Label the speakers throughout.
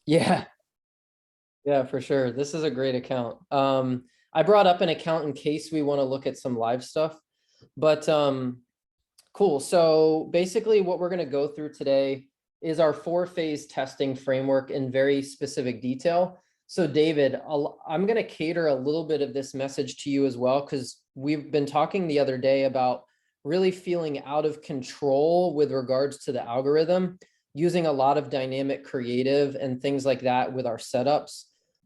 Speaker 1: Yeah, yeah, for sure. This is a great account. I brought up an account in case we want to look at some live stuff, but cool. So basically what we're going to go through today is our 4-phase testing framework in very specific detail. So David, I'm going to cater a little bit of this message to you as well, because we've been talking the other day about really feeling out of control with regards to the algorithm, using a lot of dynamic creative and things like that with our setups.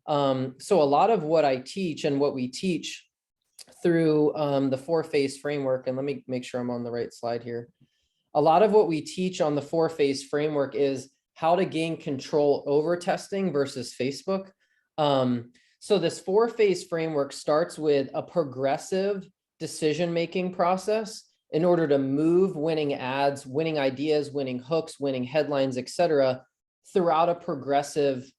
Speaker 1: So a lot of what I teach and what we teach through the 4-phase framework, and let me make sure I'm on the right slide here. A lot of what we teach on the 4-phase framework is how to gain control over testing versus Facebook. So this 4-phase framework starts with a progressive decision-making process in order to move winning ads, winning ideas, winning hooks, winning headlines, etc., throughout a progressive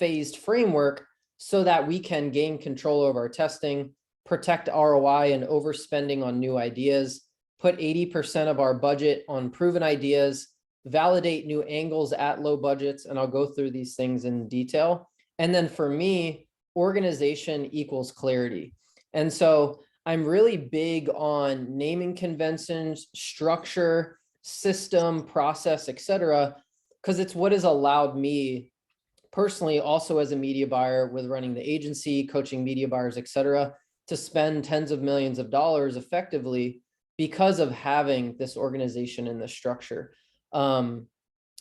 Speaker 1: phased framework so that we can gain control over our testing, protect ROI and overspending on new ideas, put 80% of our budget on proven ideas, validate new angles at low budgets, and I'll go through these things in detail. And then for me, organization equals clarity. And so I'm really big on naming conventions, structure, system, process, etc., because it's what has allowed me personally, also as a media buyer with running the agency, coaching media buyers, etc., to spend tens of millions of dollars effectively because of having this organization and this structure.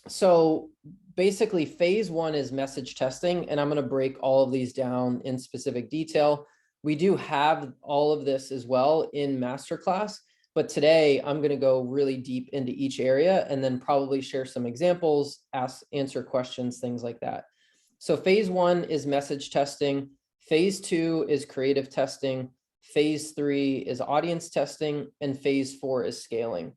Speaker 1: So basically phase 1 is message testing, and I'm going to break all of these down in specific detail. We do have all of this as well in masterclass, but today I'm going to go really deep into each area and then probably share some examples, answer questions, things like that. So phase 1 is message testing. Phase 2 is creative testing. Phase 3 is audience testing, and phase 4 is scaling.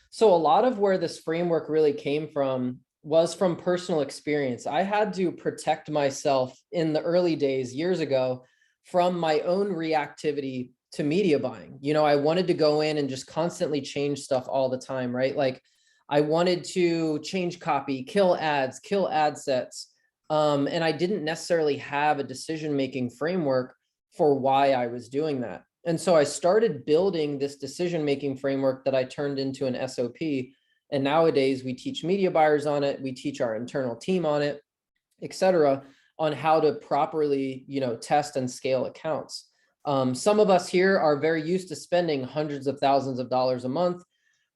Speaker 1: So a lot of where this framework really came from was from personal experience. I had to protect myself in the early days, years ago, from my own reactivity to media buying. You know, I wanted to go in and just constantly change stuff all the time, right? Like I wanted to change copy, kill ads, kill ad sets. And I didn't necessarily have a decision-making framework for why I was doing that. And so I started building this decision-making framework that I turned into an SOP. And nowadays we teach media buyers on it. We teach our internal team on it, etc., on how to properly, test and scale accounts. Some of us here are very used to spending hundreds of thousands of dollars a month,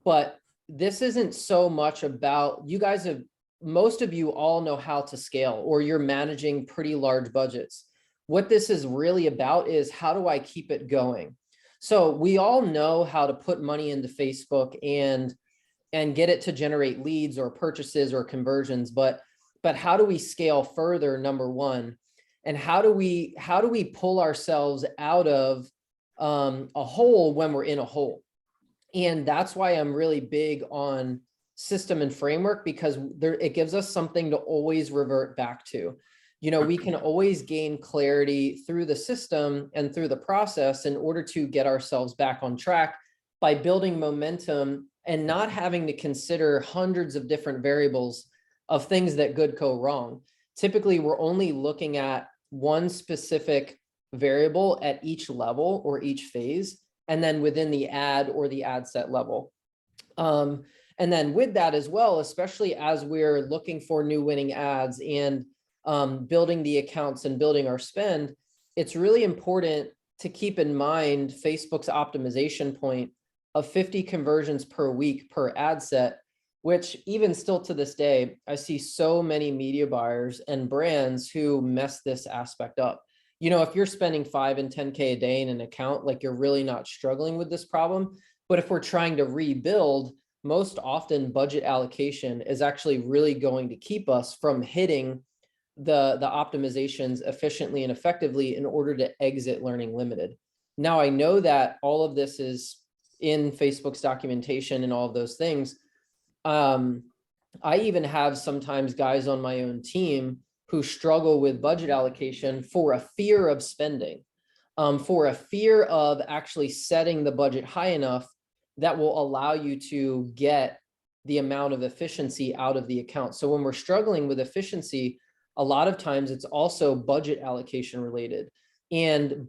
Speaker 1: but this isn't so much about, you guys have, most of you all know how to scale, or you're managing pretty large budgets. What this is really about is how do I keep it going? So we all know how to put money into Facebook and get it to generate leads or purchases or conversions, but how do we scale further, number one? And how do we pull ourselves out of a hole when we're in a hole? And that's why I'm really big on system and framework, because it gives us something to always revert back to. We can always gain clarity through the system and through the process in order to get ourselves back on track by building momentum and not having to consider hundreds of different variables of things that could go wrong. Typically, we're only looking at one specific variable at each level or each phase, and then within the ad or the ad set level. And then with that as well, especially as we're looking for new winning ads and building the accounts and building our spend, it's really important to keep in mind Facebook's optimization point of 50 conversions per week per ad set, which even still to this day, I see so many media buyers and brands who mess this aspect up. If you're spending 5 and 10K a day in an account, like you're really not struggling with this problem. But if we're trying to rebuild, most often budget allocation is actually really going to keep us from hitting the optimizations efficiently and effectively in order to exit Learning Limited. Now, I know that all of this is in Facebook's documentation and all of those things. I even have sometimes guys on my own team who struggle with budget allocation for a fear of spending, for a fear of actually setting the budget high enough that will allow you to get the amount of efficiency out of the account. So when we're struggling with efficiency, a lot of times it's also budget allocation related. And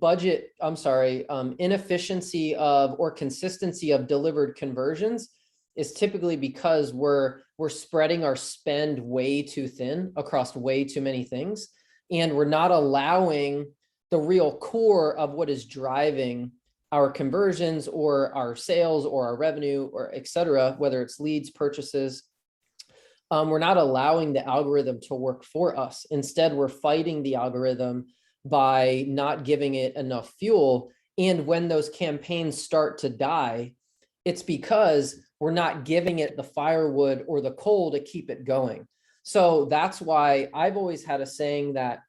Speaker 1: inefficiency of or consistency of delivered conversions is typically because we're spreading our spend way too thin across way too many things. And we're not allowing the real core of what is driving our conversions or our sales or our revenue or et cetera, whether it's leads, purchases. We're not allowing the algorithm to work for us. Instead, we're fighting the algorithm by not giving it enough fuel. And when those campaigns start to die, it's because we're not giving it the firewood or the coal to keep it going. So that's why I've always had a saying that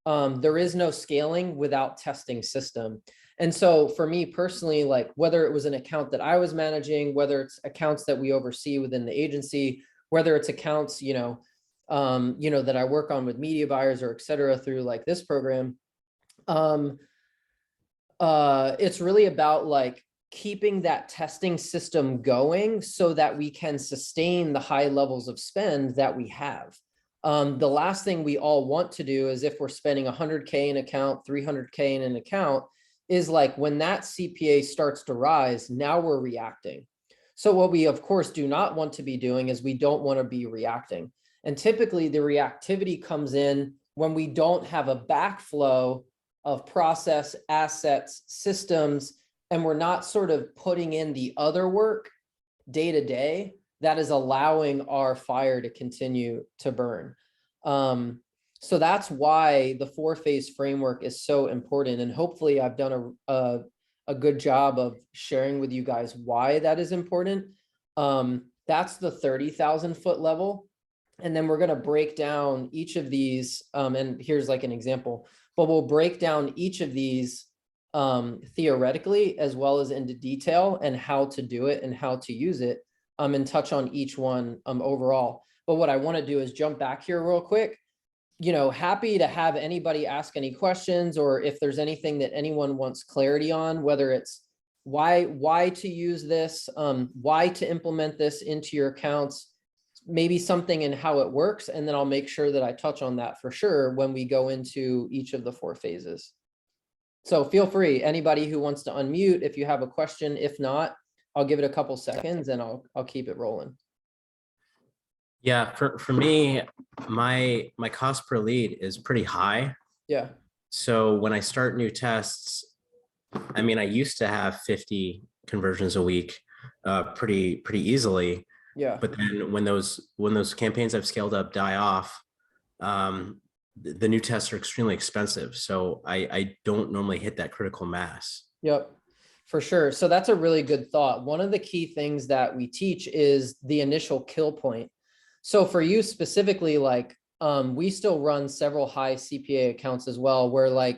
Speaker 1: there is no scaling without testing system. And so for me personally, like whether it was an account that I was managing, whether it's accounts that we oversee within the agency, whether it's accounts, that I work on with media buyers or et cetera through like this program, it's really about like keeping that testing system going so that we can sustain the high levels of spend that we have. The last thing we all want to do is if we're spending 100K in an account, 300K in an account, is like when that CPA starts to rise, now we're reacting. So what we of course do not want to be doing is we don't want to be reacting. And typically the reactivity comes in when we don't have a backflow of process, assets, systems, and we're not sort of putting in the other work day to day that is allowing our fire to continue to burn. So that's why the 4-phase framework is so important. And hopefully I've done a good job of sharing with you guys why that is important. That's the 30,000 foot level. And then we're going to break down each of these. And here's like an example, but we'll break down each of these theoretically as well as into detail and how to do it and how to use it and touch on each one overall. But what I want to do is jump back here real quick. Happy to have anybody ask any questions, or if there's anything that anyone wants clarity on, whether it's why to use this, why to implement this into your accounts, maybe something in how it works. And then I'll make sure that I touch on that for sure when we go into each of the 4 phases. So feel free, anybody who wants to unmute if you have a question. If not, I'll give it a couple seconds and I'll keep it rolling.
Speaker 2: Yeah, for me, my cost per lead is pretty high.
Speaker 1: Yeah.
Speaker 2: So when I start new tests, I mean, I used to have 50 conversions a week, pretty easily.
Speaker 1: Yeah.
Speaker 2: But then when those campaigns I've scaled up die off, the new tests are extremely expensive. So I don't normally hit that critical mass.
Speaker 1: Yep, for sure. So that's a really good thought. One of the key things that we teach is the initial kill point. So for you specifically, like we still run several high CPA accounts as well, where the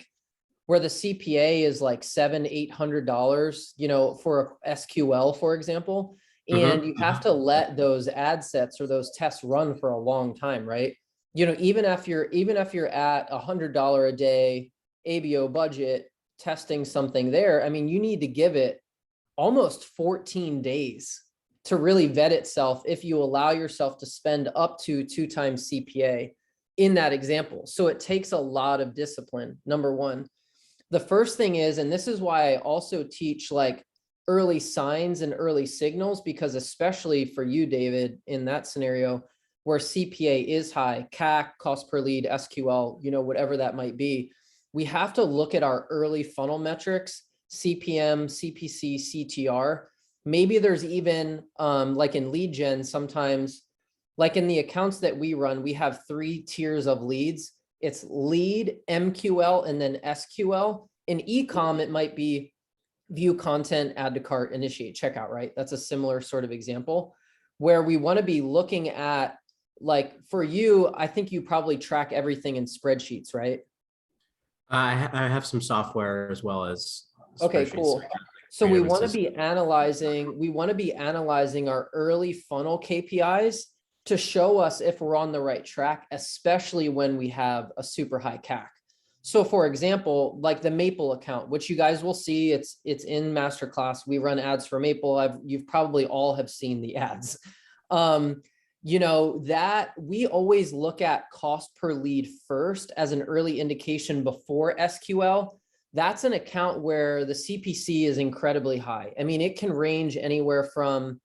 Speaker 1: CPA is like $700-800, for SQL, for example. And you have to let those ad sets or those tests run for a long time, right? Even if you're at $100 a day ABO budget testing something there, I mean, you need to give it almost 14 days to really vet itself if you allow yourself to spend up to 2 times CPA in that example. So it takes a lot of discipline, number one. The first thing is, and this is why I also teach like early signs and early signals, because especially for you, David, in that scenario where CPA is high, CAC, cost per lead, SQL, whatever that might be, we have to look at our early funnel metrics, CPM, CPC, CTR. Maybe there's even like in lead gen, sometimes like in the accounts that we run, we have 3 tiers of leads. It's lead, MQL, and then SQL. In e-com, it might be view content, add to cart, initiate checkout, right? That's a similar sort of example where we want to be looking at, like for you, I think you probably track everything in spreadsheets, right?
Speaker 2: I have some software as well as
Speaker 1: okay, cool. So we want to be analyzing our early funnel KPIs to show us if we're on the right track, especially when we have a super high CAC. So for example, like the Maple account, which you guys will see, it's in masterclass. We run ads for Maple. You've probably all have seen the ads. you know, that we always look at cost per lead first as an early indication before SQL. That's an account where the CPC is incredibly high. I mean, it can range anywhere from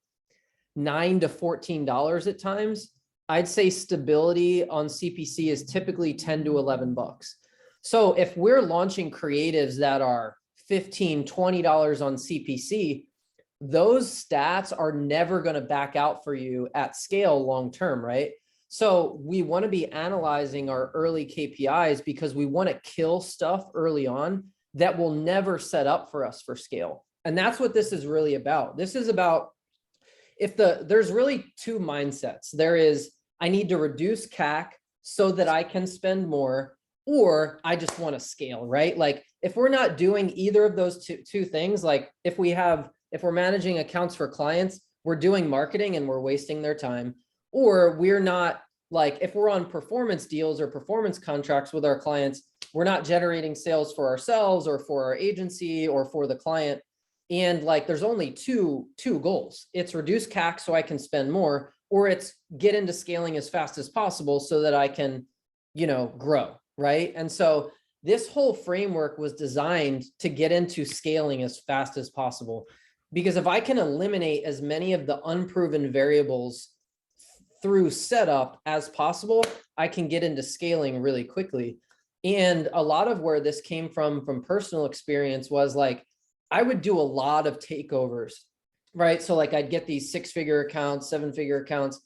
Speaker 1: $9 to $14 at times. I'd say stability on CPC is typically 10 to 11 bucks. So if we're launching creatives that are $15, $20 on CPC, those stats are never going to back out for you at scale long term, right? So we want to be analyzing our early KPIs because we want to kill stuff early on that will never set up for us for scale. And that's what this is really about. This is about, there's really two mindsets. There is, I need to reduce CAC so that I can spend more, or I just want to scale, right? Like if we're not doing either of those two things, like if we're managing accounts for clients, we're doing marketing and we're wasting their time, or we're not, like if we're on performance deals or performance contracts with our clients, we're not generating sales for ourselves or for our agency or for the client. And like, there's only two goals. It's reduce CAC so I can spend more, or it's get into scaling as fast as possible so that I can, you know, grow, right? And so this whole framework was designed to get into scaling as fast as possible. Because if I can eliminate as many of the unproven variables through setup as possible, I can get into scaling really quickly. And a lot of where this came from personal experience was like, I would do a lot of takeovers, right? So like I'd get these 6-figure accounts, 7-figure accounts,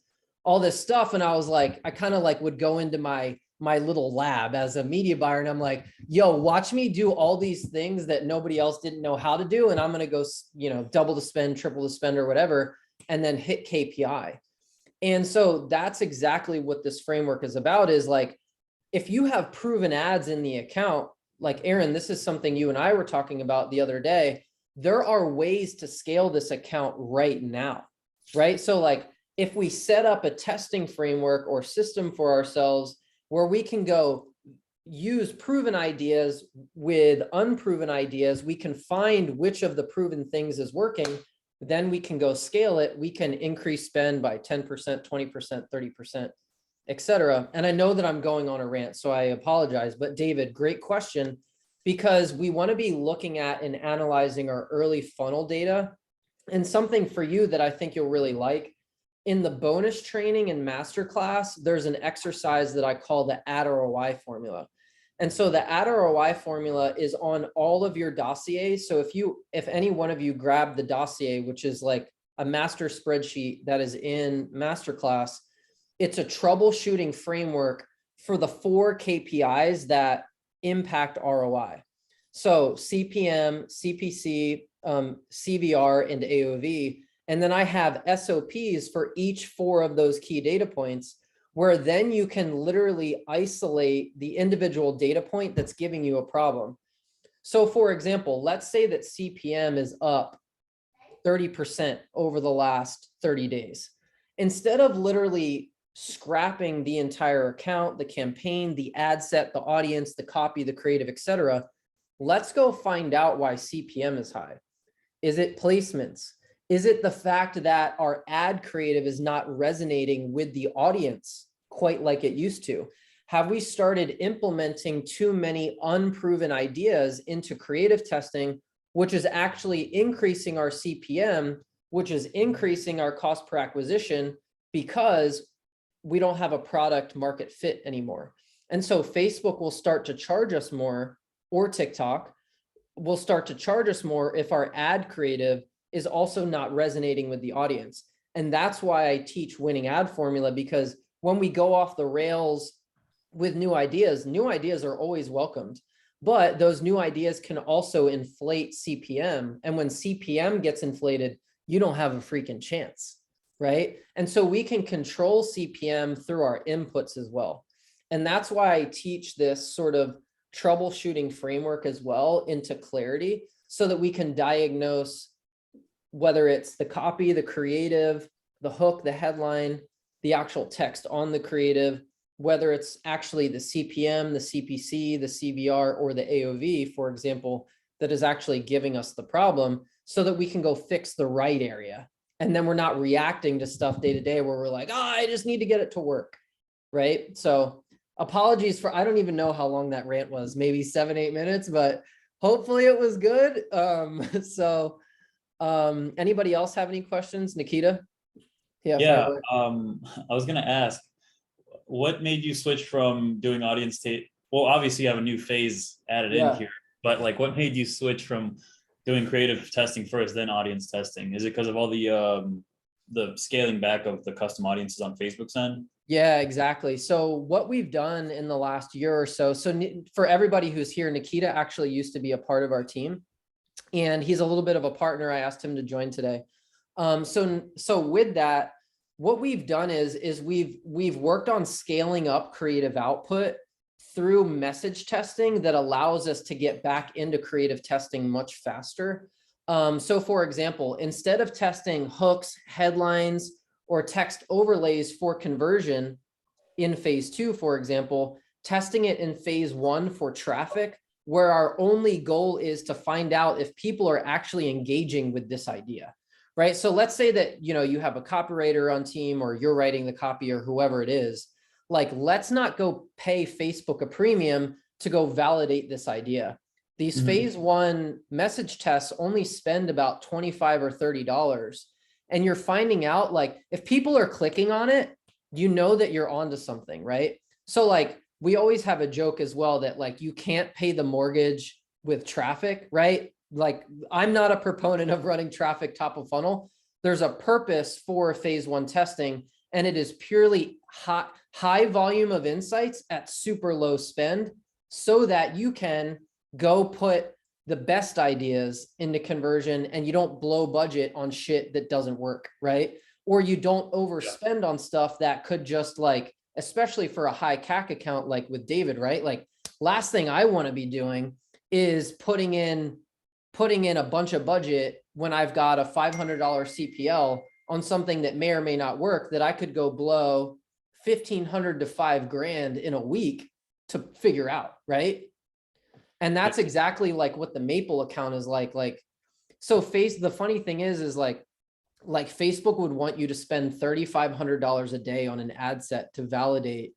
Speaker 1: all this stuff. And I was like, I kind of like would go into my little lab as a media buyer. And I'm like, yo, watch me do all these things that nobody else didn't know how to do. And I'm going to go, you know, double the spend, triple the spend or whatever, and then hit KPI. And so that's exactly what this framework is about, is like, if you have proven ads in the account, like Aaron, this is something you and I were talking about the other day. There are ways to scale this account right now, right? So like if we set up a testing framework or system for ourselves where we can go use proven ideas with unproven ideas, we can find which of the proven things is working. Then we can go scale it. We can increase spend by 10%, 20%, 30%, et cetera. And I know that I'm going on a rant, so I apologize. But David, great question, because we want to be looking at and analyzing our early funnel data. And something for you that I think you'll really like, in the bonus training and masterclass, there's an exercise that I call the ad ROI formula. And so the ad ROI formula is on all of your dossiers. So if any one of you grab the dossier, which is like a master spreadsheet that is in masterclass, it's a troubleshooting framework for the 4 KPIs that impact ROI. So CPM, CPC, CVR, and AOV. And then I have SOPs for each 4 of those key data points, where then you can literally isolate the individual data point that's giving you a problem. So for example, let's say that CPM is up 30% over the last 30 days. Instead of literally scrapping the entire account, the campaign, the ad set, the audience, the copy, the creative, etc., let's go find out why CPM is high. Is it placements? Is it the fact that our ad creative is not resonating with the audience quite like it used to? Have we started implementing too many unproven ideas into creative testing, which is actually increasing our CPM, which is increasing our cost per acquisition because we don't have a product market fit anymore? And so Facebook will start to charge us more, or TikTok will start to charge us more if our ad creative is also not resonating with the audience. And that's why I teach winning ad formula, because when we go off the rails with new ideas are always welcomed, but those new ideas can also inflate CPM. And when CPM gets inflated, you don't have a freaking chance, right? And so we can control CPM through our inputs as well. And that's why I teach this sort of troubleshooting framework as well into clarity, so that we can diagnose whether it's the copy, the creative, the hook, the headline, the actual text on the creative, whether it's actually the CPM, the CPC, the CVR, or the AOV, for example, that is actually giving us the problem, so that we can go fix the right area And then we're not reacting to stuff day to day where we're like, oh, I just need to get it to work. Right. So apologies for, I don't even know how long that rant was, maybe 7-8 minutes, but hopefully it was good. Anybody else have any questions? Nikita? Yeah.
Speaker 3: Yeah,
Speaker 1: fire away.
Speaker 3: I was gonna ask, what made you switch from doing audience tape? Well, obviously you have a new phase added in
Speaker 1: Yeah.
Speaker 3: here, but like what made you switch from doing creative testing first, then audience testing? Is it because of all the scaling back of the custom audiences on Facebook's end?
Speaker 1: Yeah, exactly. So what we've done in the last year or so, for everybody who's here, Nikita actually used to be a part of our team, and he's a little bit of a partner. I asked him to join today. So with that, what we've done is we've worked on scaling up creative output through message testing that allows us to get back into creative testing much faster. So for example, instead of testing hooks, headlines, or text overlays for conversion in phase 2, for example, testing it in phase 1 for traffic, where our only goal is to find out if people are actually engaging with this idea, right? So let's say that, you have a copywriter on team, or you're writing the copy, or whoever it is. Like, let's not go pay Facebook a premium to go validate this idea. These phase 1 message tests only spend about $25 or $30. And you're finding out, like, if people are clicking on it, that you're onto something, right? So like, we always have a joke as well that like, you can't pay the mortgage with traffic, right? Like, I'm not a proponent of running traffic top of funnel. There's a purpose for phase 1 testing, and it is purely high volume of insights at super low spend, so that you can go put the best ideas into conversion, and you don't blow budget on shit that doesn't work, right? Or you don't overspend on stuff that could just, like, especially for a high CAC account, like with David, right? Like, last thing I want to be doing is putting in a bunch of budget when I've got a $500 CPL on something that may or may not work, that I could go blow $1,500 to $5,000 in a week to figure out, right? And that's exactly like what the Maple account is like. So the funny thing is like Facebook would want you to spend $3,500 a day on an ad set to validate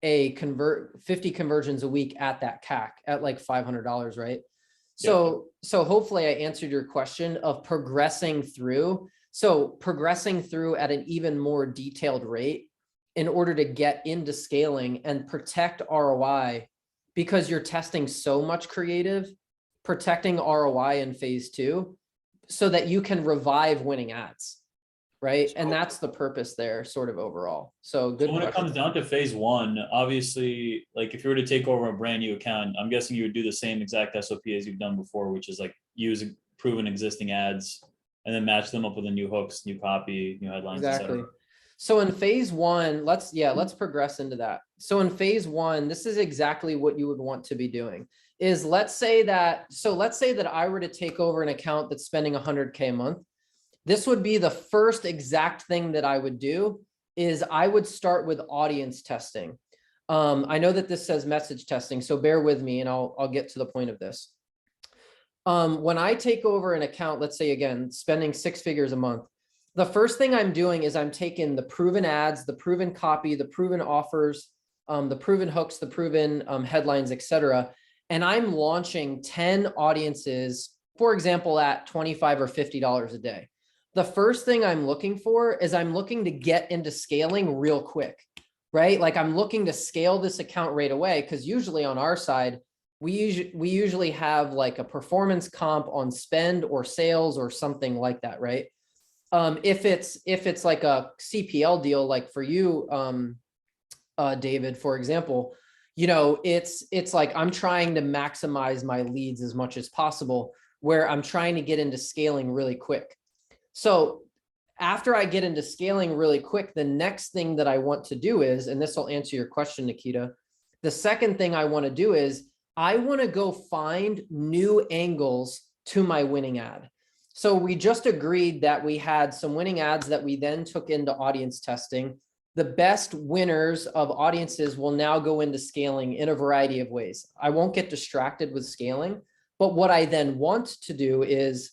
Speaker 1: 50 conversions a week at that CAC at like $500, right? So hopefully I answered your question of progressing through. So progressing through at an even more detailed rate in order to get into scaling and protect ROI, because you're testing so much creative, protecting ROI in phase 2 so that you can revive winning ads, right? And that's the purpose there, sort of overall. So good.
Speaker 3: So when it comes down to phase 1, obviously, like if you were to take over a brand new account, I'm guessing you would do the same exact SOP as you've done before, which is like use proven existing ads and then match them up with the new hooks, new copy, new headlines.
Speaker 1: Exactly. So in phase 1, let's progress into that. So in phase 1, this is exactly what you would want to be doing. Is let's say that I were to take over an account that's spending $100K a month. This would be the first exact thing that I would do, is I would start with audience testing. I know that this says message testing, so bear with me and I'll get to the point of this. When I take over an account, let's say again, spending 6 figures a month, the first thing I'm doing is I'm taking the proven ads, the proven copy, the proven offers, the proven hooks, the proven headlines, etc. And I'm launching 10 audiences, for example, at $25 or $50 a day. The first thing I'm looking for is I'm looking to get into scaling real quick, right? Like, I'm looking to scale this account right away, because usually on our side, we usually have like a performance comp on spend or sales or something like that, right? If it's like a CPL deal, like for you, David, for example, it's like I'm trying to maximize my leads as much as possible, where I'm trying to get into scaling really quick. So after I get into scaling really quick, the next thing that I want to do is, and this will answer your question, Nikita, the second thing I want to do is I want to go find new angles to my winning ad. So we just agreed that we had some winning ads that we then took into audience testing. The best winners of audiences will now go into scaling in a variety of ways. I won't get distracted with scaling, but what I then want to do is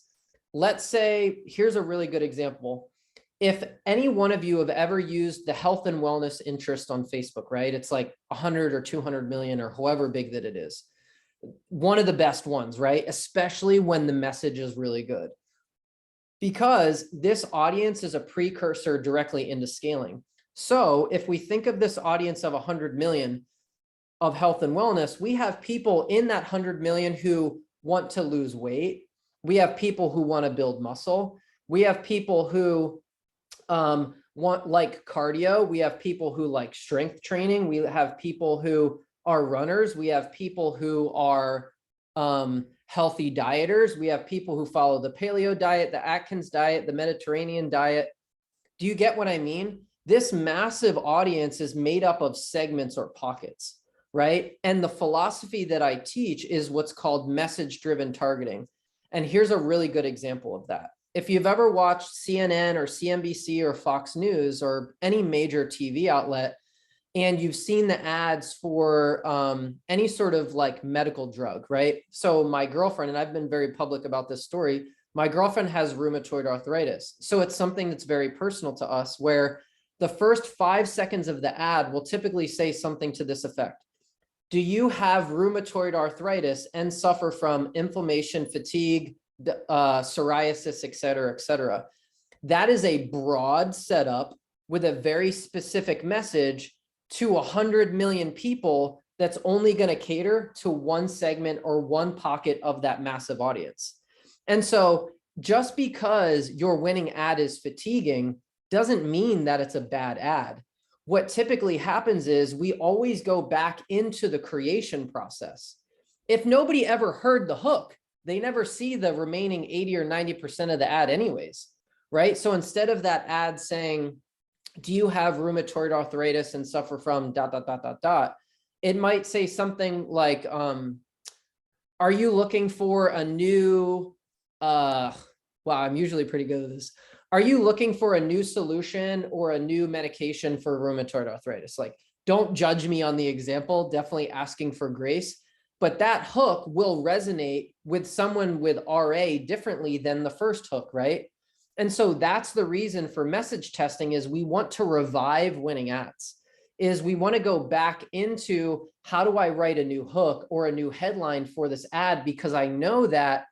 Speaker 1: let's say, here's a really good example. If any one of you have ever used the health and wellness interest on Facebook, right? It's like 100 or 200 million or however big that it is. One of the best ones, right? Especially when the message is really good. Because this audience is a precursor directly into scaling. So if we think of this audience of 100 million of health and wellness, we have people in that 100 million who want to lose weight. We have people who want to build muscle. We have people who want like cardio. We have people who like strength training. We have people who are runners. We have people who are healthy dieters. We have people who follow the paleo diet, the Atkins diet, the Mediterranean diet. Do you get what I mean? This massive audience is made up of segments or pockets, right? And the philosophy that I teach is what's called message-driven targeting. And here's a really good example of that. If you've ever watched CNN or CNBC or Fox News or any major TV outlet, and you've seen the ads for any sort of like medical drug, right? So my girlfriend, and I've been very public about this story, my girlfriend has rheumatoid arthritis. So it's something that's very personal to us, where the first 5 seconds of the ad will typically say something to this effect. Do you have rheumatoid arthritis and suffer from inflammation, fatigue, psoriasis, et cetera, et cetera? That is a broad setup with a very specific message to 100 million people that's only going to cater to one segment or one pocket of that massive audience. And so just because your winning ad is fatiguing doesn't mean that it's a bad ad. What typically happens is we always go back into the creation process. If nobody ever heard the hook, they never see the remaining 80 or 90% of the ad anyways, right? So instead of that ad saying, do you have rheumatoid arthritis and suffer from ... It might say something like, are you looking for a new, wow, I'm usually pretty good at this. Are you looking for a new solution or a new medication for rheumatoid arthritis? Like, don't judge me on the example, definitely asking for grace, but that hook will resonate with someone with RA differently than the first hook, right? And so that's the reason for message testing is we want to revive winning ads, is we want to go back into how do I write a new hook or a new headline for this ad, because I know that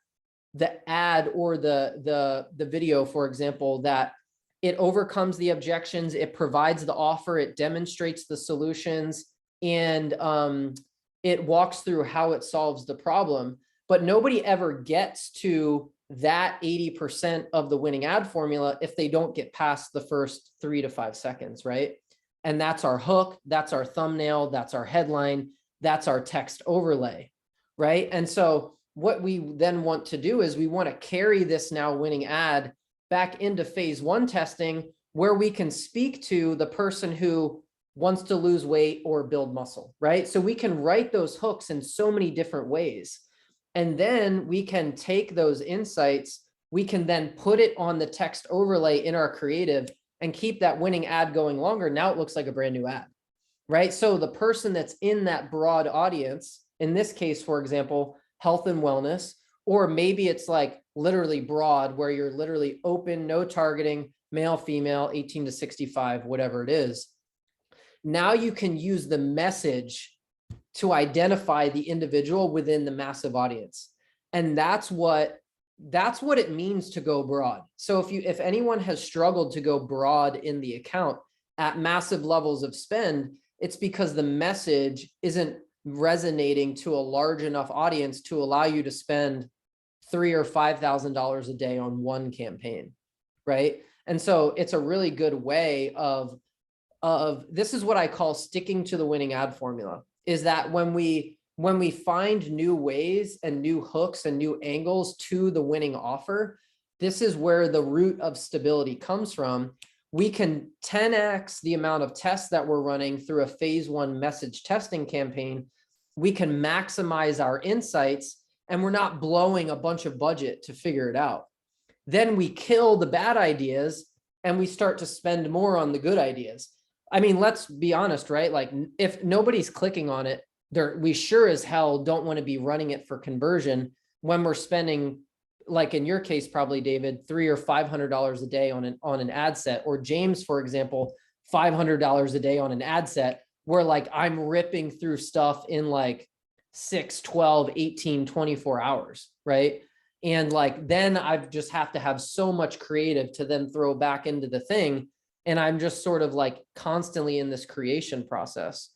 Speaker 1: the ad or the video, for example, that it overcomes the objections, it provides the offer, it demonstrates the solutions, and it walks through how it solves the problem. But nobody ever gets to that 80% of the winning ad formula if they don't get past the first 3 to 5 seconds, right? And that's our hook, that's our thumbnail, that's our headline, that's our text overlay, right? And so what we then want to do is we want to carry this now winning ad back into phase 1 testing, where we can speak to the person who wants to lose weight or build muscle, right? So we can write those hooks in so many different ways. And then we can take those insights, we can then put it on the text overlay in our creative and keep that winning ad going longer. Now it looks like a brand new ad, right? So the person that's in that broad audience, in this case, for example, health and wellness, or maybe it's like literally broad where you're literally open, no targeting, male, female, 18 to 65, whatever it is. Now you can use the message to identify the individual within the massive audience. And that's what it means to go broad. So if anyone has struggled to go broad in the account at massive levels of spend, it's because the message isn't resonating to a large enough audience to allow you to spend $3,000 or $5,000 a day on one campaign, right? And so it's a really good way of this is what I call sticking to the winning ad formula, is that when we find new ways and new hooks and new angles to the winning offer, this is where the root of stability comes from. We can 10x the amount of tests that we're running through a phase 1 message testing campaign. We can maximize our insights, and we're not blowing a bunch of budget to figure it out. Then we kill the bad ideas and we start to spend more on the good ideas. I mean, let's be honest, right? Like if nobody's clicking on it, we sure as hell don't want to be running it for conversion when we're spending like in your case, probably David, $300 or $500 a day on an ad set, or James, for example, $500 a day on an ad set, where like I'm ripping through stuff in like 6, 12, 18, 24 hours, right? And like, then I just have to have so much creative to then throw back into the thing. And I'm just sort of like constantly in this creation process.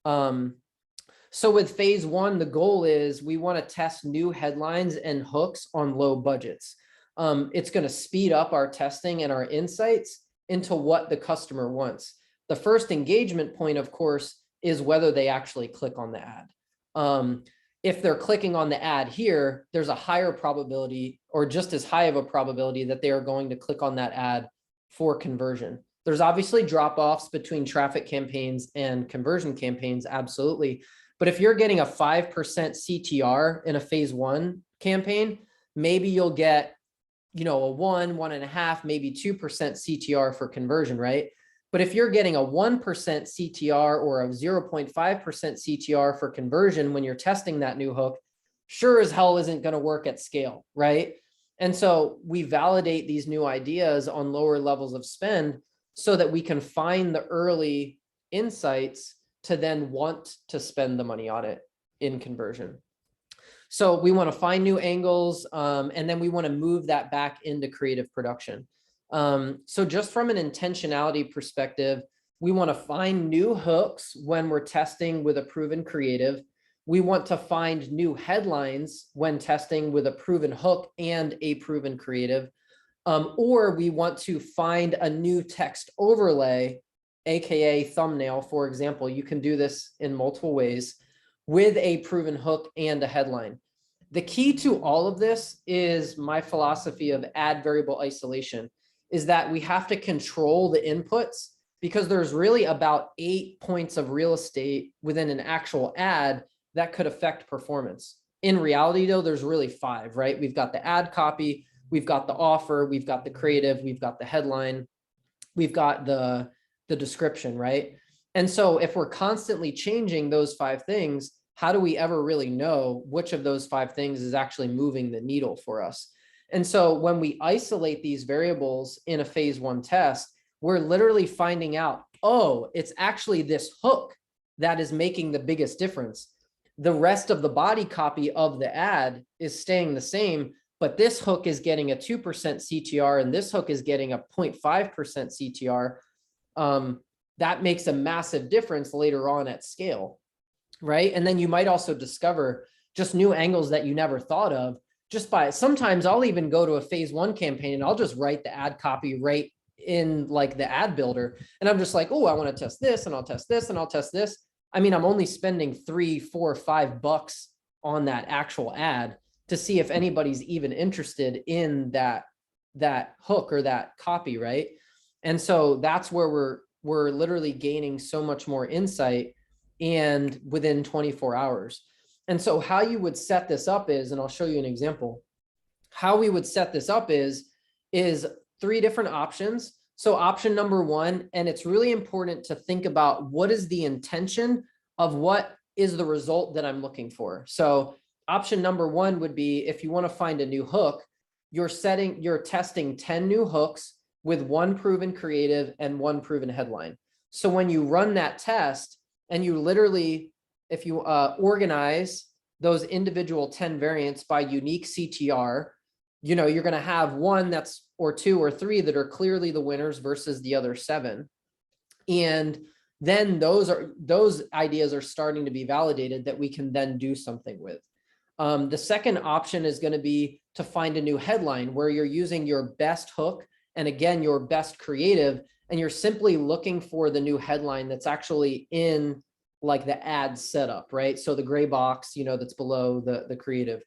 Speaker 1: So with phase one, the goal is we want to test new headlines and hooks on low budgets. It's going to speed up our testing and our insights into what the customer wants. The first engagement point, of course, is whether they actually click on the ad. If they're clicking on the ad here, there's a higher probability, or just as high of a probability, that they are going to click on that ad for conversion. There's obviously drop-offs between traffic campaigns and conversion campaigns, absolutely. But if you're getting a 5% CTR in a phase one campaign, maybe you'll get, you know, a 1.5, maybe 2% CTR for conversion, right? But if you're getting a 1% CTR or a 0.5% CTR for conversion when you're testing that new hook, sure as hell isn't going to work at scale, right? And so we validate these new ideas on lower levels of spend so that we can find the early insights to then want to spend the money on it in conversion. So we want to find new angles, and then we want to move that back into creative production. So just from an intentionality perspective, we want to find new hooks when we're testing with a proven creative. We want to find new headlines when testing with a proven hook and a proven creative. Or we want to find a new text overlay, AKA thumbnail, for example. You can do this in multiple ways with a proven hook and a headline. The key to all of this is my philosophy of ad variable isolation, is that we have to control the inputs, because there's really about 8 points of real estate within an actual ad that could affect performance. In reality, though, there's really 5, right? We've got the ad copy, we've got the offer, we've got the creative, we've got the headline, we've got the description, right? And so if we're constantly changing those 5 things, how do we ever really know which of those 5 things is actually moving the needle for us? And so when we isolate these variables in a phase one test, we're literally finding out, oh, it's actually this hook that is making the biggest difference. The rest of the body copy of the ad is staying the same, but this hook is getting a 2% CTR and this hook is getting a 0.5% CTR. That makes a massive difference later on at scale, right? And then you might also discover just new angles that you never thought of. Just by, sometimes I'll even go to a phase one campaign and I'll just write the ad copy right in like the ad builder. And I'm just like, oh, I want to test this and I'll test this and I'll test this. I mean, I'm only spending $3, $4, $5 on that actual ad to see if anybody's even interested in that hook or that copy, right? And so that's where we're literally gaining so much more insight, and within 24 hours. And so how you would set this up is, and I'll show you an example, how we would set this up is 3 different options. So option number 1, and it's really important to think about what is the intention of what is the result that I'm looking for. So option number 1 would be, if you want to find a new hook, you're testing 10 new hooks with 1 proven creative and 1 proven headline. So when you run that test and you literally, if you organize those individual 10 variants by unique CTR, you know, you're going to have 1 that's, or 2 or 3 that are clearly the winners versus the other 7. And then those ideas are starting to be validated that we can then do something with. The second option is going to be to find a new headline where you're using your best hook and again, your best creative, and you're simply looking for the new headline that's actually in like the ad setup, right? So the gray box, you know, that's below the creative.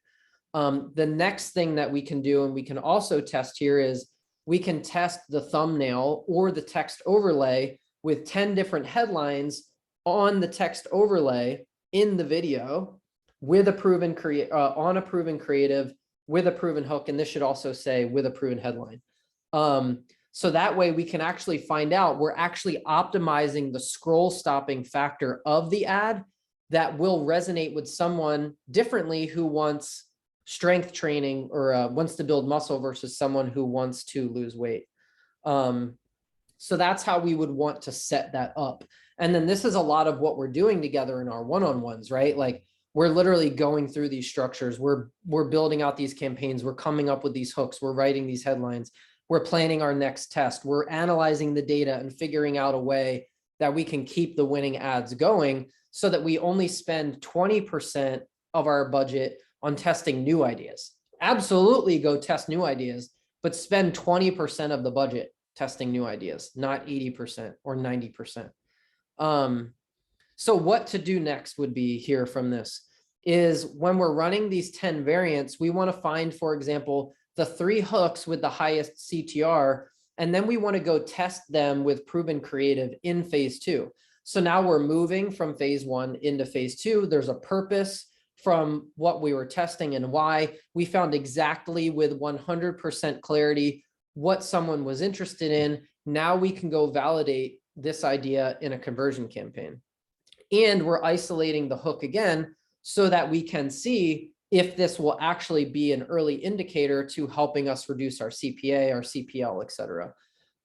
Speaker 1: The next thing that we can do, and we can also test here, is we can test the thumbnail or the text overlay with 10 different headlines on the text overlay in the video with a proven on a proven creative with a proven hook. And this should also say with a proven headline. So that way we can actually find out we're actually optimizing the scroll stopping factor of the ad that will resonate with someone differently who wants strength training or wants to build muscle versus someone who wants to lose weight. So that's how we would want to set that up. And then this is a lot of what we're doing together in our one-on-ones, right? Like we're literally going through these structures. We're building out these campaigns. We're coming up with these hooks. We're writing these headlines. We're planning our next test. We're analyzing the data and figuring out a way that we can keep the winning ads going so that we only spend 20% of our budget on testing new ideas. Absolutely go test new ideas, but spend 20% of the budget testing new ideas, not 80% or 90%. So what to do next would be here from this is when we're running these 10 variants, we want to find, for example, the 3 hooks with the highest CTR, and then we want to go test them with proven creative in phase 2. So now we're moving from phase 1 into phase 2. There's a purpose from what we were testing and why. We found exactly with 100% clarity what someone was interested in. Now we can go validate this idea in a conversion campaign. And we're isolating the hook again so that we can see if this will actually be an early indicator to helping us reduce our CPA, our CPL, et cetera.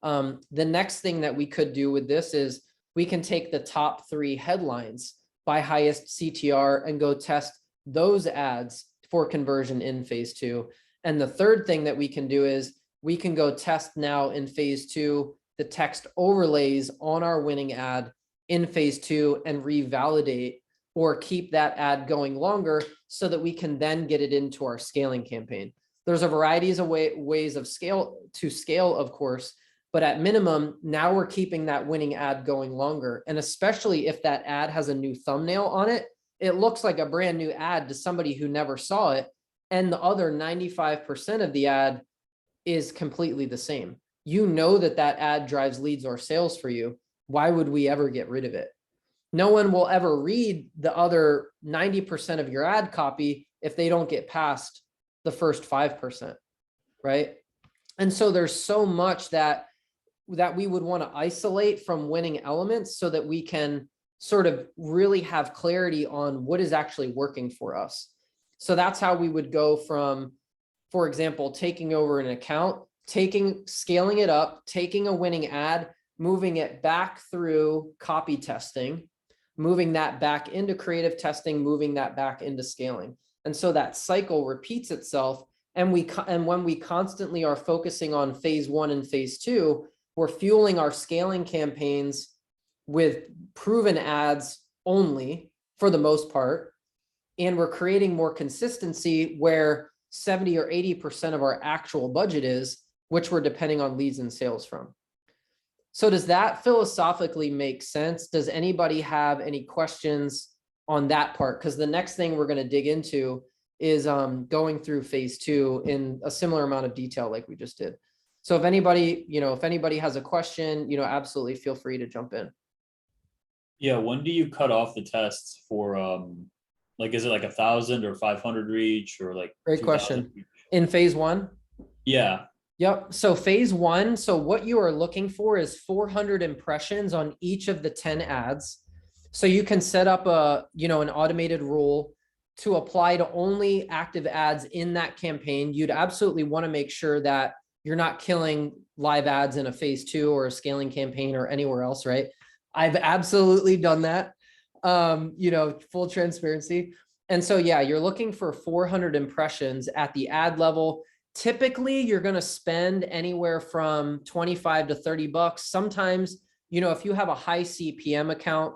Speaker 1: The next thing that we could do with this is we can take the top 3 headlines by highest CTR and go test those ads for conversion in phase 2. And the third thing that we can do is we can go test now in phase 2 the text overlays on our winning ad in phase 2 and revalidate or keep that ad going longer so that we can then get it into our scaling campaign. There's a variety of ways of scale, of course, but at minimum, now we're keeping that winning ad going longer. And especially if that ad has a new thumbnail on it, it looks like a brand new ad to somebody who never saw it. And the other 95% of the ad is completely the same. You know that that ad drives leads or sales for you. Why would we ever get rid of it? No one will ever read the other 90% of your ad copy if they don't get past the first 5%, right? And so there's so much that we would want to isolate from winning elements so that we can sort of really have clarity on what is actually working for us. So that's how we would go from, for example, taking over an account, scaling it up, taking a winning ad, moving it back through copy testing, moving that back into creative testing, moving that back into scaling. And so that cycle repeats itself. And when we constantly are focusing on phase 1 and phase 2, we're fueling our scaling campaigns with proven ads only for the most part. And we're creating more consistency where 70 or 80% of our actual budget is, which we're depending on leads and sales from. So does that philosophically make sense? Does anybody have any questions on that part? Because the next thing we're going to dig into is going through phase 2 in a similar amount of detail like we just did. So if anybody has a question, absolutely feel free to jump in.
Speaker 3: Yeah, when do you cut off the tests for like, is it like 1,000 or 500 reach or like?
Speaker 1: Great question. In phase 1?
Speaker 3: Yeah.
Speaker 1: Yep. So phase 1. So what you are looking for is 400 impressions on each of the 10 ads. So you can set up an automated rule to apply to only active ads in that campaign. You'd absolutely want to make sure that you're not killing live ads in a phase 2 or a scaling campaign or anywhere else, right? I've absolutely done that, full transparency. And so, yeah, you're looking for 400 impressions at the ad level. Typically, you're going to spend anywhere from 25 to 30 bucks. Sometimes, if you have a high CPM account,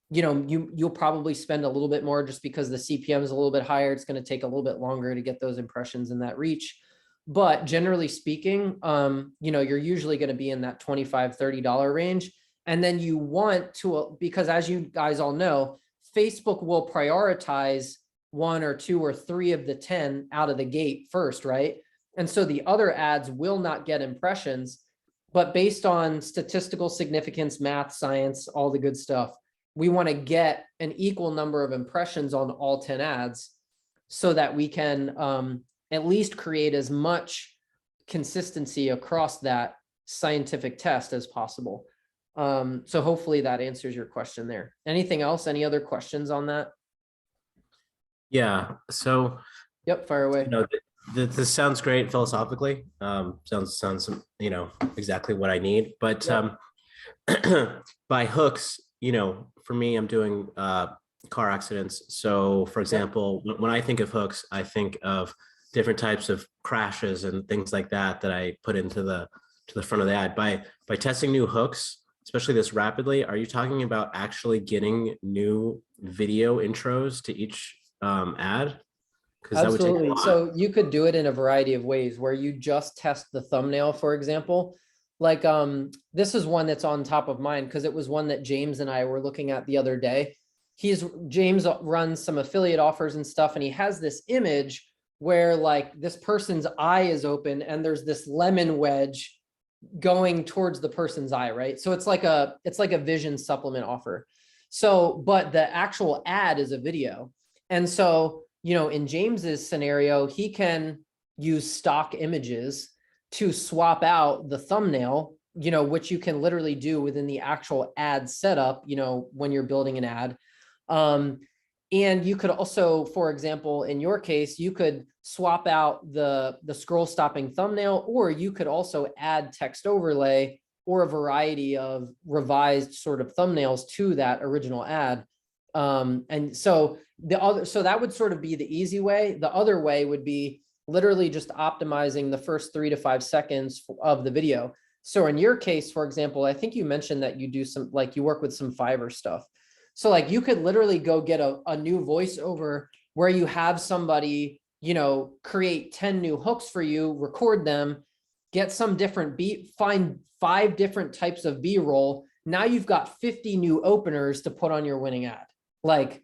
Speaker 1: you'll probably spend a little bit more just because the CPM is a little bit higher. It's going to take a little bit longer to get those impressions and that reach. But generally speaking, you're usually going to be in that $25, $30 range. And then you want to, because as you guys all know, Facebook will prioritize 1 or 2 or 3 of the 10 out of the gate first, right? And so the other ads will not get impressions, but based on statistical significance, math, science, all the good stuff, we want to get an equal number of impressions on all 10 ads so that we can at least create as much consistency across that scientific test as possible. So hopefully that answers your question there. Anything else? Any other questions on that?
Speaker 2: Yeah. So
Speaker 1: Yep, fire away.
Speaker 2: No, this sounds great philosophically. Sounds exactly what I need. But
Speaker 1: Yep.
Speaker 2: by hooks, for me, I'm doing car accidents. So, for example, when I think of hooks, I think of different types of crashes and things like that I put into the front of the ad. By testing new hooks, especially this rapidly, are you talking about actually getting new video intros to each ad? Because that would take a
Speaker 1: Absolutely.
Speaker 2: lot.
Speaker 1: So you could do it in a variety of ways where you just test the thumbnail, for example. Like this is one that's on top of mind because it was one that James and I were looking at the other day. James runs some affiliate offers and stuff, and he has this image where like this person's eye is open and there's this lemon wedge going towards the person's eye, right? So it's like a vision supplement offer. So, but the actual ad is a video. And so, in James's scenario, he can use stock images to swap out the thumbnail, which you can literally do within the actual ad setup, when you're building an ad. And you could also, for example, in your case, you could swap out the scroll stopping thumbnail, or you could also add text overlay or a variety of revised sort of thumbnails to that original ad. And so that would sort of be the easy way. The other way would be literally just optimizing the first 3 to 5 seconds of the video. So in your case, for example, I think you mentioned that you do some, like you work with some Fiverr stuff. So like you could literally go get a new voiceover where you have somebody, create 10 new hooks for you, record them, get some different beat, find 5 different types of B-roll. Now you've got 50 new openers to put on your winning ad. Like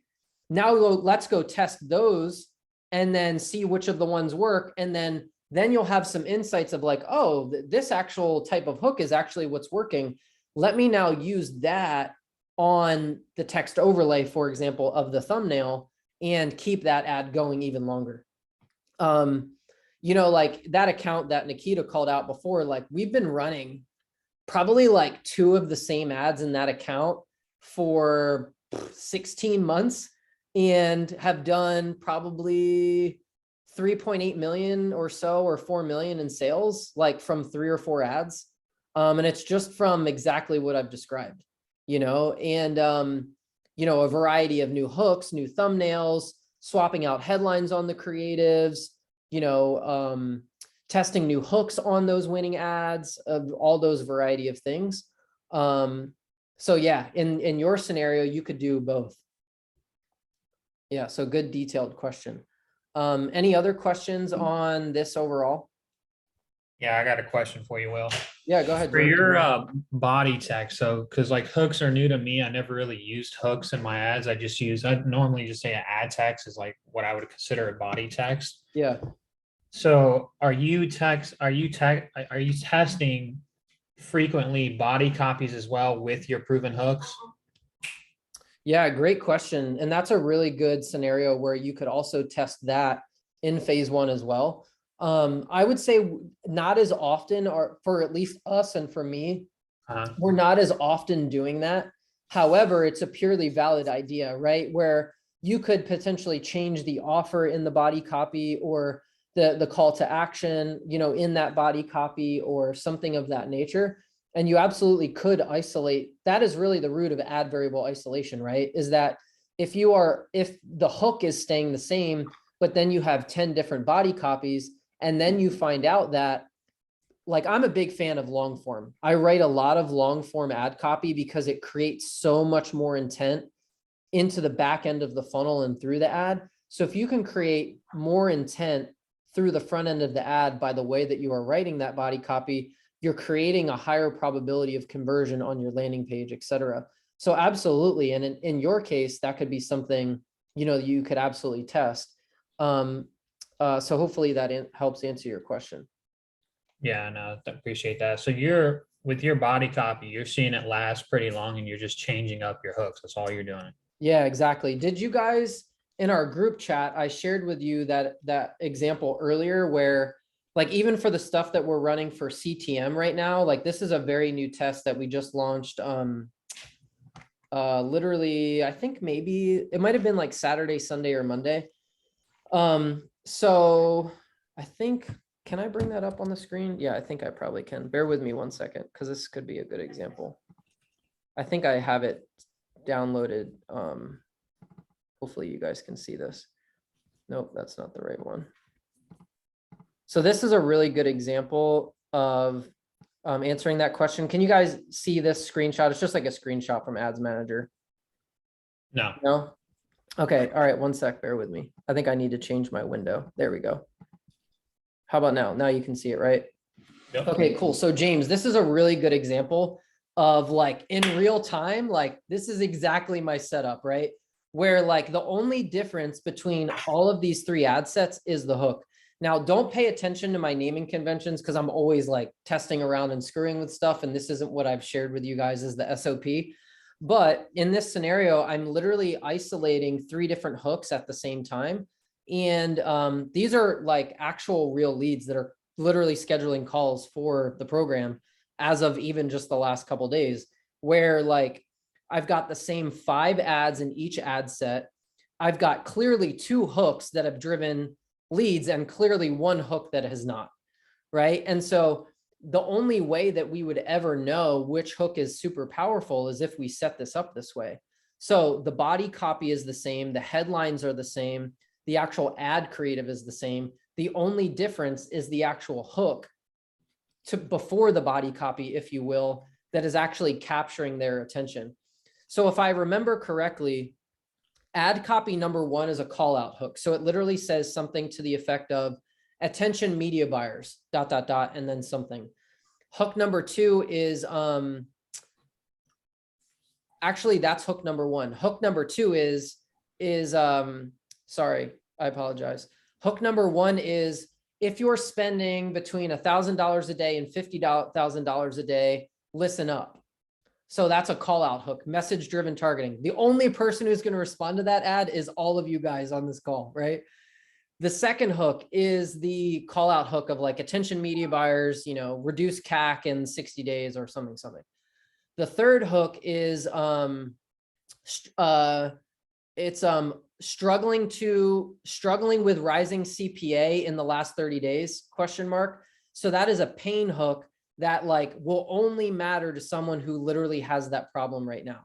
Speaker 1: now let's go test those and then see which of the ones work. And then you'll have some insights of like, oh, this actual type of hook is actually what's working. Let me now use that on the text overlay, for example, of the thumbnail and keep that ad going even longer. Like that account that Nikita called out before, like we've been running probably like 2 of the same ads in that account for 16 months and have done probably 3.8 million or so, or 4 million in sales, like from 3 or 4 ads. And it's just from exactly what I've described, and, a variety of new hooks, new thumbnails, swapping out headlines on the creatives, testing new hooks on those winning ads, of all those variety of things. So yeah, in your scenario, you could do both. Yeah, so good detailed question. Any other questions on this overall?
Speaker 4: Yeah, I got a question for you, Will.
Speaker 1: Yeah, go ahead,
Speaker 4: For
Speaker 1: Jordan.
Speaker 4: your body text, so because like hooks are new to me, I never really used hooks in my ads. I normally just say an ad text is like what I would consider a body text.
Speaker 1: Yeah.
Speaker 4: So are you testing frequently body copies as well with your proven hooks?
Speaker 1: Yeah, great question. And that's a really good scenario where you could also test that in phase 1 as well. I would say not as often, or for at least us and for me, we're not as often doing that. However, it's a purely valid idea, right? Where you could potentially change the offer in the body copy, or the call to action, in that body copy, or something of that nature. And you absolutely could isolate. That is really the root of ad variable isolation, right? Is that if the hook is staying the same, but then you have 10 different body copies, and then you find out that, like, I'm a big fan of long form. I write a lot of long form ad copy because it creates so much more intent into the back end of the funnel and through the ad. So if you can create more intent through the front end of the ad by the way that you are writing that body copy, you're creating a higher probability of conversion on your landing page, et cetera. So absolutely. And in your case, that could be something, you could absolutely test. So hopefully that helps answer your question.
Speaker 4: Yeah, no, I appreciate that. So with your body copy, you're seeing it last pretty long and you're just changing up your hooks. That's all you're doing.
Speaker 1: Yeah, exactly. Did you guys, in our group chat, I shared with you that example earlier where, like, even for the stuff that we're running for CTM right now, like this is a very new test that we just launched. Literally, I think maybe it might've been like Saturday, Sunday, or Monday. So I think, can I bring that up on the screen? Yeah, I think I probably can. Bear with me one second, because this could be a good example. I think I have it downloaded. Hopefully you guys can see this. Nope, that's not the right one. So this is a really good example of answering that question. Can you guys see this screenshot? It's just like a screenshot from Ads Manager.
Speaker 4: No.
Speaker 1: No? Okay, all right, one sec, bear with me. I think I need to change my window. There we go. How about now? Now you can see it, right?
Speaker 4: Yep.
Speaker 1: Okay, cool. So James, this is a really good example of like in real time, like this is exactly my setup, right? Where like the only difference between all of these three ad sets is the hook. Now, don't pay attention to my naming conventions because I'm always like testing around and screwing with stuff. And this isn't what I've shared with you guys as the SOP. But in this scenario, I'm literally isolating three different hooks at the same time. And these are like actual real leads that are literally scheduling calls for the program as of even just the last couple of days, where like I've got the same 5 ads in each ad set. I've got clearly 2 hooks that have driven leads and clearly 1 hook that has not, right? And so the only way that we would ever know which hook is super powerful is if we set this up this way. So the body copy is the same, the headlines are the same, the actual ad creative is the same. The only difference is the actual hook to before the body copy, if you will, that is actually capturing their attention. So if I remember correctly, ad copy number 1 is a call out hook. So it literally says something to the effect of attention media buyers, ... and then something. Hook number 2 is, actually that's hook number 1. Hook number 2 is, sorry, I apologize. Hook number 1 is if you're spending between $1,000 a day and $50,000 a day, listen up. So that's a call out hook, message driven targeting. The only person who's going to respond to that ad is all of you guys on this call, right? The second hook is the call out hook of like attention media buyers, you know, reduce CAC in 60 days or something. The third hook is it's struggling with rising CPA in the last 30 days, question mark. So that is a pain hook that like will only matter to someone who literally has that problem right now.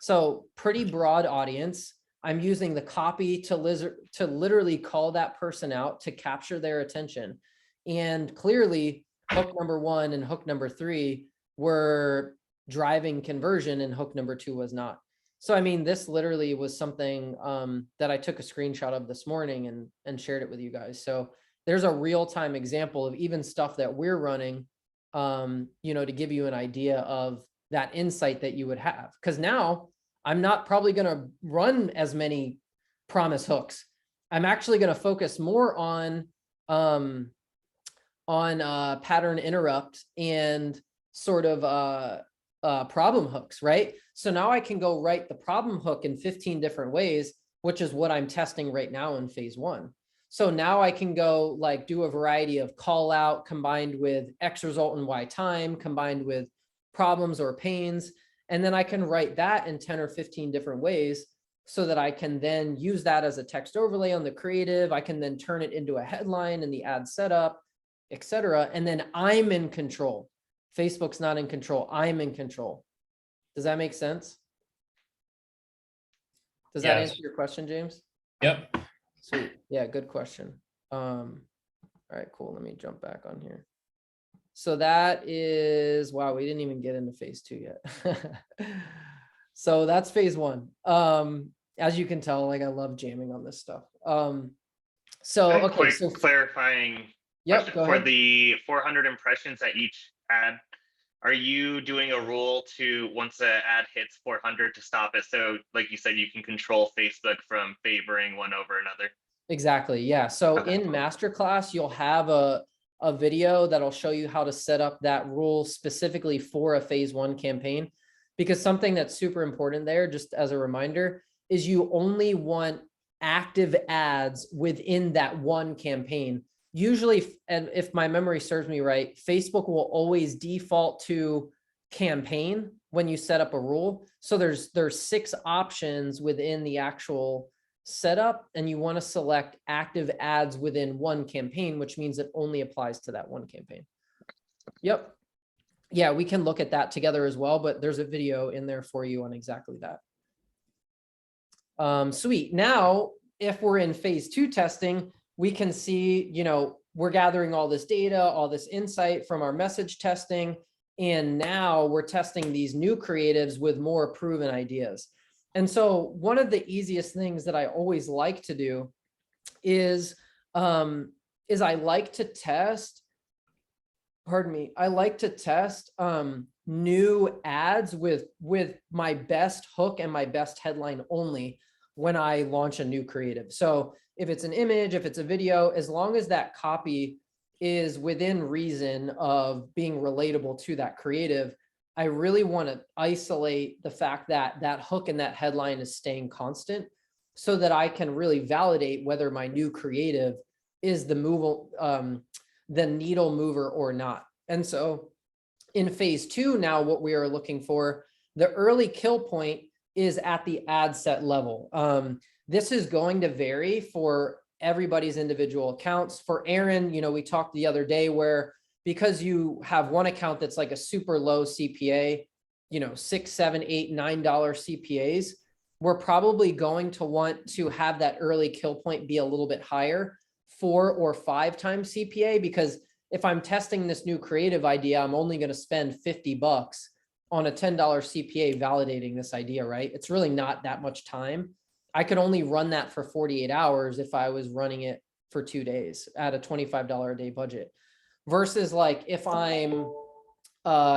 Speaker 1: So pretty broad audience. I'm using the copy to literally call that person out to capture their attention. And clearly hook number 1 and hook number 3 were driving conversion and hook number 2 was not. So, I mean, this literally was something that I took a screenshot of this morning and shared it with you guys. So there's a real-time example of even stuff that we're running, you know, to give you an idea of that insight that you would have. Because now I'm not probably going to run as many promise hooks. I'm actually going to focus more on pattern interrupt and sort of problem hooks, right? So now I can go write the problem hook in 15 different ways, which is what I'm testing right now in phase 1. So now I can go like do a variety of call out combined with X result and Y time combined with problems or pains. And then I can write that in 10 or 15 different ways so that I can then use that as a text overlay on the creative. I can then turn it into a headline in the ad setup, etc. And then I'm in control. Facebook's not in control. I'm in control. Does that make sense? Does that answer your question, James?
Speaker 4: Yep.
Speaker 1: Sweet. Yeah, good question. All right, cool. Let me jump back on here. So that is, wow, we didn't even get into phase 2 yet. So that's phase 1. As you can tell, like I love jamming on this stuff. So, okay. So
Speaker 5: clarifying
Speaker 1: yep, go
Speaker 5: for
Speaker 1: ahead.
Speaker 5: the 400 impressions at each ad, are you doing a rule to once the ad hits 400 to stop it? So like you said, you can control Facebook from favoring one over another.
Speaker 1: Exactly. Yeah. So
Speaker 5: Okay.
Speaker 1: in masterclass, you'll have a video that'll show you how to set up that rule specifically for a phase 1 campaign, because something that's super important there, just as a reminder, is you only want active ads within that one campaign. Usually, and if my memory serves me right, Facebook will always default to campaign when you set up a rule. So there's 6 options within the actual setup, and you want to select active ads within one campaign, which means it only applies to that one campaign. Yep. Yeah, we can look at that together as well, but there's a video in there for you on exactly that. Sweet. Now, if we're in phase 2 testing, we can see, you know, we're gathering all this data, all this insight from our message testing. And now we're testing these new creatives with more proven ideas. And so one of the easiest things that I always like to do is I like to test, pardon me, I like to test new ads with my best hook and my best headline only when I launch a new creative. So if it's an image, if it's a video, as long as that copy is within reason of being relatable to that creative, I really want to isolate the fact that that hook and that headline is staying constant so that I can really validate whether my new creative is the needle mover or not. And so in phase 2, now what we are looking for, the early kill point is at the ad set level. This is going to vary for everybody's individual accounts. For Aaron, you know, we talked the other day where because you have one account that's like a super low CPA, you know, $6, $7, $8, $9 CPAs, we're probably going to want to have that early kill point be a little bit higher, 4 or 5 times CPA, because if I'm testing this new creative idea, I'm only going to spend $50 on a $10 CPA validating this idea, right? It's really not that much time. I could only run that for 48 hours if I was running it for 2 days at a $25 a day budget. Versus like if I'm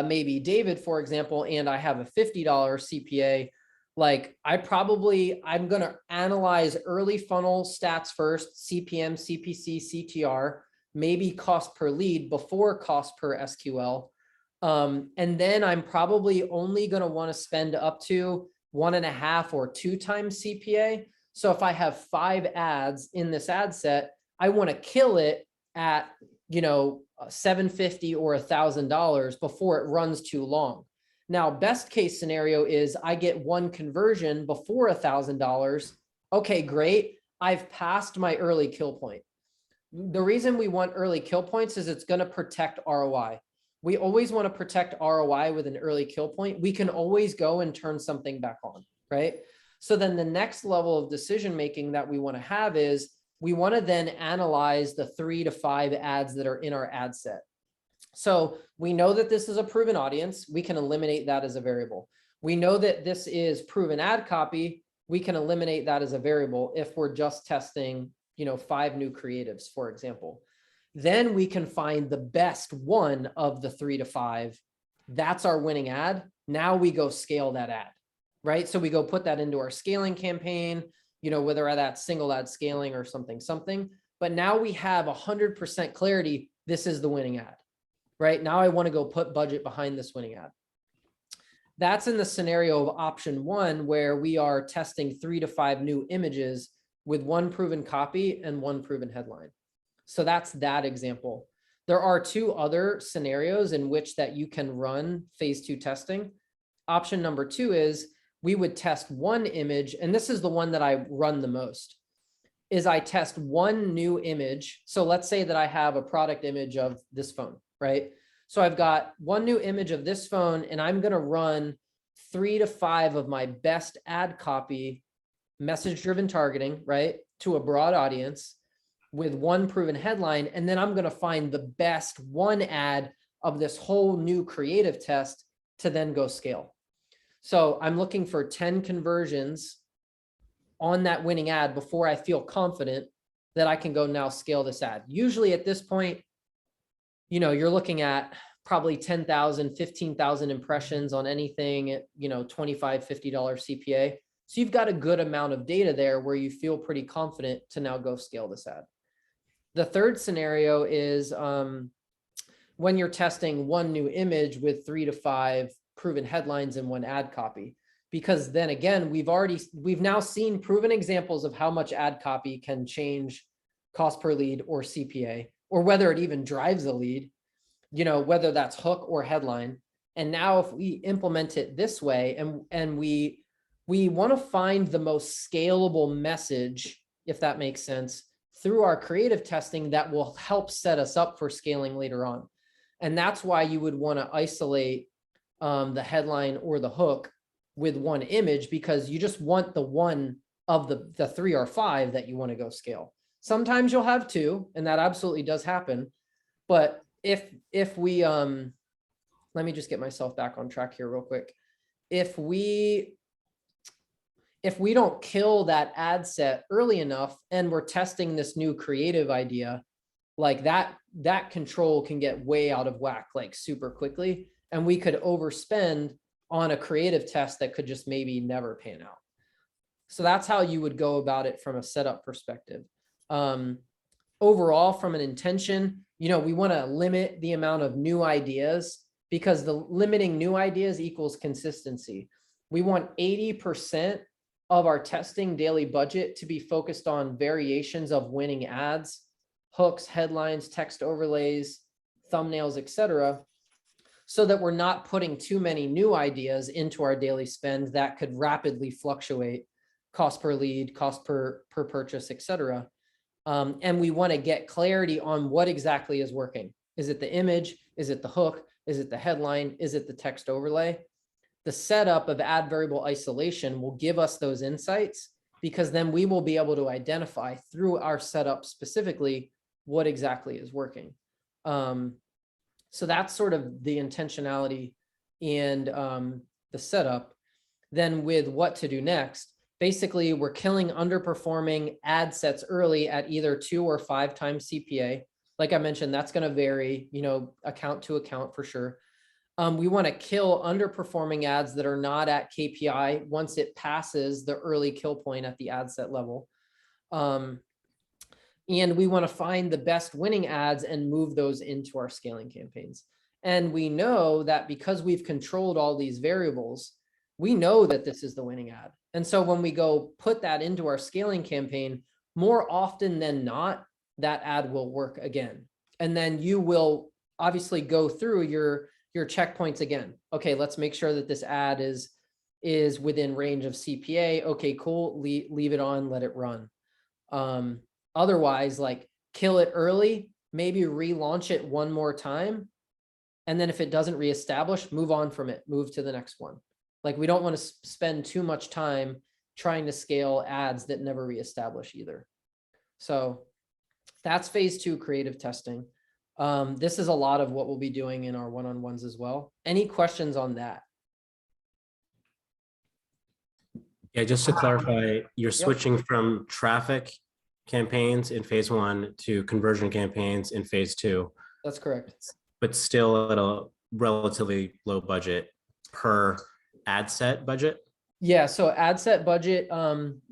Speaker 1: maybe David, for example, and I have a $50 CPA, like I'm going to analyze early funnel stats first, CPM, CPC, CTR, maybe cost per lead before cost per SQL. And then I'm probably only going to want to spend up to 1.5 or 2 times CPA. So if I have 5 ads in this ad set, I want to kill it at, you know, $750 or $1,000 before it runs too long. Now, best case scenario is I get 1 conversion before $1,000. Okay, great. I've passed my early kill point. The reason we want early kill points is it's going to protect ROI. We always want to protect ROI with an early kill point. We can always go and turn something back on, right? So then the next level of decision making that we want to have is we want to then analyze the 3 to 5 ads that are in our ad set. So we know that this is a proven audience. We can eliminate that as a variable. We know that this is proven ad copy. We can eliminate that as a variable if we're just testing, you know, 5 new creatives, for example. Then we can find the best one of the 3 to 5. That's our winning ad. Now we go scale that ad, right? So we go put that into our scaling campaign, you know, whether that's single ad scaling or something. But now we have 100% clarity. This is the winning ad, right? Now I want to go put budget behind this winning ad. That's in the scenario of option 1, where we are testing 3 to 5 new images with 1 proven copy and 1 proven headline. So that's that example. There are 2 other scenarios in which that you can run phase 2 testing. Option number 2 is we would test 1 image, and this is the one that I run the most, is I test 1 new image. So let's say that I have a product image of this phone, right? So I've got 1 new image of this phone, and I'm going to run 3 to 5 of my best ad copy, message-driven targeting, right, to a broad audience with 1 proven headline. And then I'm going to find the best 1 ad of this whole new creative test to then go scale. So I'm looking for 10 conversions on that winning ad before I feel confident that I can go now scale this ad. Usually at this point, you know, you're looking at probably 10,000, 15,000 impressions on anything at, you know, $25, $50 CPA. So you've got a good amount of data there where you feel pretty confident to now go scale this ad. The third scenario is when you're testing 1 new image with 3 to 5 proven headlines and 1 ad copy, because then again, we've now seen proven examples of how much ad copy can change cost per lead or CPA, or whether it even drives a lead, you know, whether that's hook or headline. And now if we implement it this way and we we want to find the most scalable message, if that makes sense, through our creative testing that will help set us up for scaling later on. And that's why you would want to isolate the headline or the hook with one image, because you just want the one of the 3 or 5 that you want to go scale. Sometimes you'll have 2, and that absolutely does happen. But if we, let me just get myself back on track here real quick. If we don't kill that ad set early enough and we're testing this new creative idea, like that control can get way out of whack, like super quickly. And we could overspend on a creative test that could just maybe never pan out. So that's how you would go about it from a setup perspective. Overall, from an intention, we want to limit the amount of new ideas, because the limiting new ideas equals consistency. We want 80% of our testing daily budget to be focused on variations of winning ads, hooks, headlines, text overlays, thumbnails, etc., so that we're not putting too many new ideas into our daily spend that could rapidly fluctuate cost per lead, cost per purchase, etc. And we want to get clarity on what exactly is working. Is it the image? Is it the hook? Is it the headline? Is it the text overlay? The setup of ad variable isolation will give us those insights, because then we will be able to identify through our setup specifically what exactly is working. So that's sort of the intentionality and the setup. Then with what to do next, basically we're killing underperforming ad sets early at either 2 or 5 times CPA. Like I mentioned, that's going to vary, account to account for sure. We want to kill underperforming ads that are not at KPI once it passes the early kill point at the ad set level. And we want to find the best winning ads and move those into our scaling campaigns. And we know that because we've controlled all these variables, we know that this is the winning ad. And so when we go put that into our scaling campaign, more often than not, that ad will work again. And then you will obviously go through your checkpoints again. Okay, let's make sure that this ad is within range of CPA. Okay, cool. Leave it on, let it run. Otherwise, like, kill it early, maybe relaunch it one more time. And then if it doesn't reestablish, move on from it, move to the next one. Like, we don't want to spend too much time trying to scale ads that never reestablish either. So that's phase 2 creative testing. This is a lot of what we'll be doing in our one-on-ones as well. Any questions on that?
Speaker 2: Yeah, just to clarify, you're switching from traffic campaigns in phase 1 to conversion campaigns in phase 2.
Speaker 1: That's correct.
Speaker 2: But still at a relatively low budget per ad set budget?
Speaker 1: Yeah, so ad set budget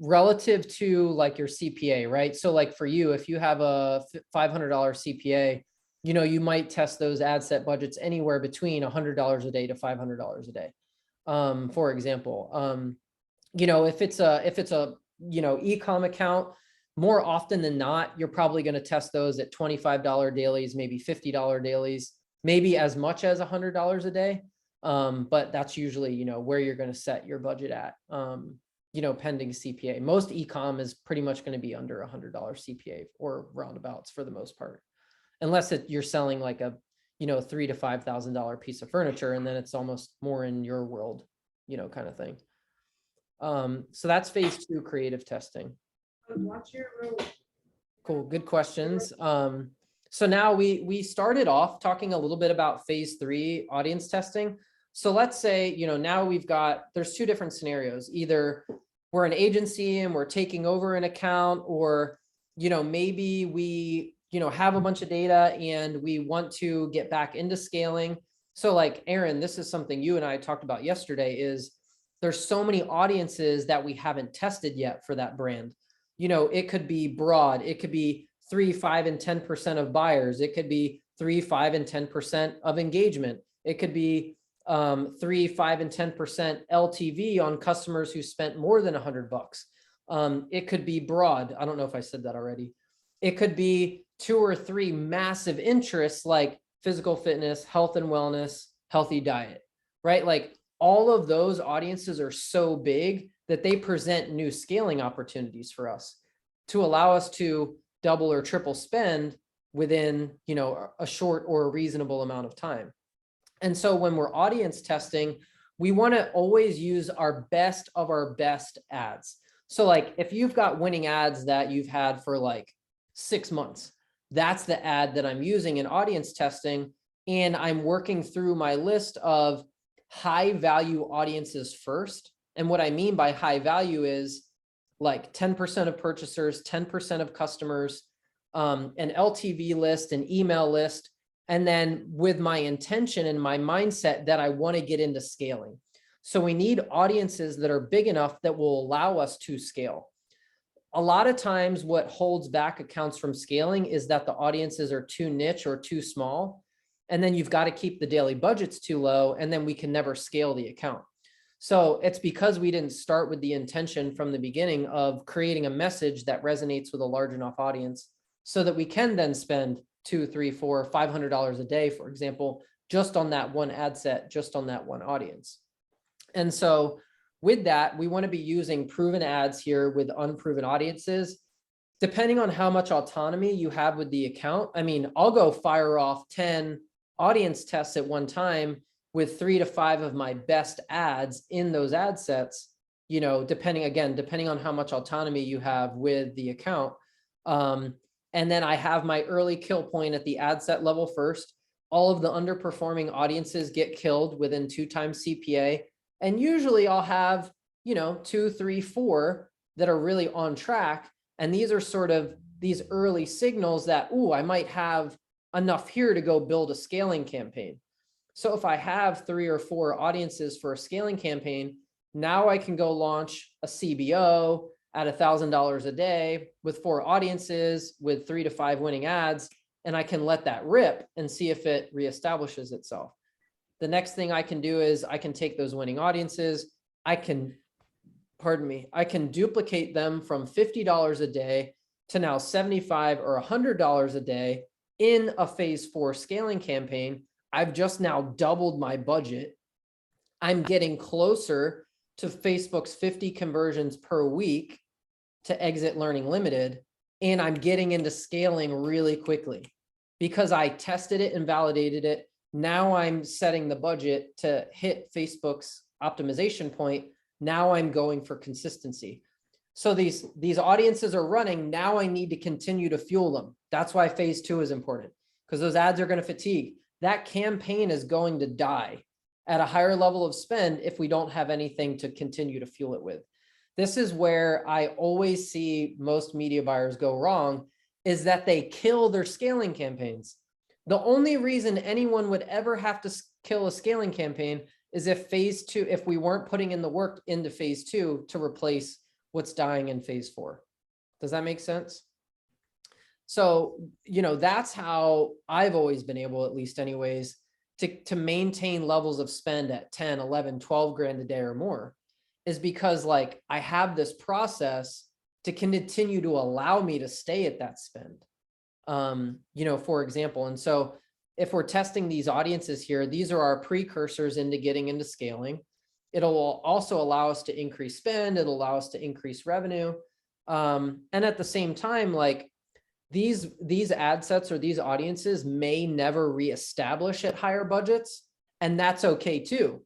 Speaker 1: relative to like your CPA, right? So like for you, if you have a $500 CPA, you might test those ad set budgets anywhere between $100 a day to $500 a day. For example, if it's a e-com account, more often than not, you're probably going to test those at $25 dailies, maybe $50 dailies, maybe as much as $100 a day. But that's usually, where you're going to set your budget at, pending CPA. Most e-com is pretty much going to be under $100 CPA or roundabouts for the most part, unless you're selling like a, $3,000 to $5,000 piece of furniture, and then it's almost more in your world, kind of thing. So that's phase 2 creative testing. Cool. Good questions. So now we started off talking a little bit about phase 3 audience testing. So let's say, now there's 2 different scenarios. Either we're an agency and we're taking over an account, or, maybe we, have a bunch of data and we want to get back into scaling. So like, Aaron, this is something you and I talked about yesterday, is there's so many audiences that we haven't tested yet for that brand. It could be broad. It could be 3, 5, and 10% of buyers. It could be 3, 5, and 10% of engagement. It could be 3, 5, and 10% LTV on customers who spent more than $100. It could be broad. I don't know if I said that already. It could be 2 or 3 massive interests like physical fitness, health and wellness, healthy diet, right? Like, all of those audiences are so big that they present new scaling opportunities for us to allow us to double or triple spend within, you know, a short or a reasonable amount of time. And so when we're audience testing, we want to always use our best of our best ads. So like if you've got winning ads that you've had for like 6 months, that's the ad that I'm using in audience testing. And I'm working through my list of high value audiences first. And what I mean by high value is like 10% of purchasers, 10% of customers, an LTV list, an email list, and then with my intention and my mindset that I want to get into scaling. So we need audiences that are big enough that will allow us to scale. A lot of times what holds back accounts from scaling is that the audiences are too niche or too small. And then you've got to keep the daily budgets too low, and then we can never scale the account. So it's because we didn't start with the intention from the beginning of creating a message that resonates with a large enough audience so that we can then spend $200, $300, $400, $500 a day, for example, just on that one ad set, just on that one audience. And so with that, we want to be using proven ads here with unproven audiences. Depending on how much autonomy you have with the account, I mean, I'll go fire off 10 audience tests at one time with 3 to 5 of my best ads in those ad sets, you know, depending on how much autonomy you have with the account. And then I have my early kill point at the ad set level first. All of the underperforming audiences get killed within 2 times CPA. And usually I'll have, you know, 2, 3, 4 that are really on track. And these are sort of these early signals that, ooh, I might have enough here to go build a scaling campaign. So if I have 3 or 4 audiences for a scaling campaign, now I can go launch a CBO at $1,000 a day with 4 audiences with 3 to 5 winning ads, and I can let that rip and see if it reestablishes itself. The next thing I can do is I can take those winning audiences. I can duplicate them from $50 a day to now $75 or $100 a day in a phase 4 scaling campaign. I've just now doubled my budget. I'm getting closer to Facebook's 50 conversions per week to exit Learning Limited. And I'm getting into scaling really quickly because I tested it and validated it. Now I'm setting the budget to hit Facebook's optimization point. Now I'm going for consistency. So these audiences are running. Now I need to continue to fuel them. That's why phase 2 is important, because those ads are going to fatigue. That campaign is going to die at a higher level of spend if we don't have anything to continue to fuel it with. This is where I always see most media buyers go wrong, is that they kill their scaling campaigns. The only reason anyone would ever have to kill a scaling campaign is if phase 2, if we weren't putting in the work into phase 2 to replace what's dying in phase 4. Does that make sense? So, you know, that's how I've always been able, at least anyways, to maintain levels of spend at 10, 11, 12 grand a day or more, is because like I have this process to continue to allow me to stay at that spend. You know, for example, and so if we're testing these audiences here, these are our precursors into getting into scaling. It'll also allow us to increase spend. It'll allow us to increase revenue. And at the same time, like these ad sets or these audiences may never reestablish at higher budgets, and that's okay too.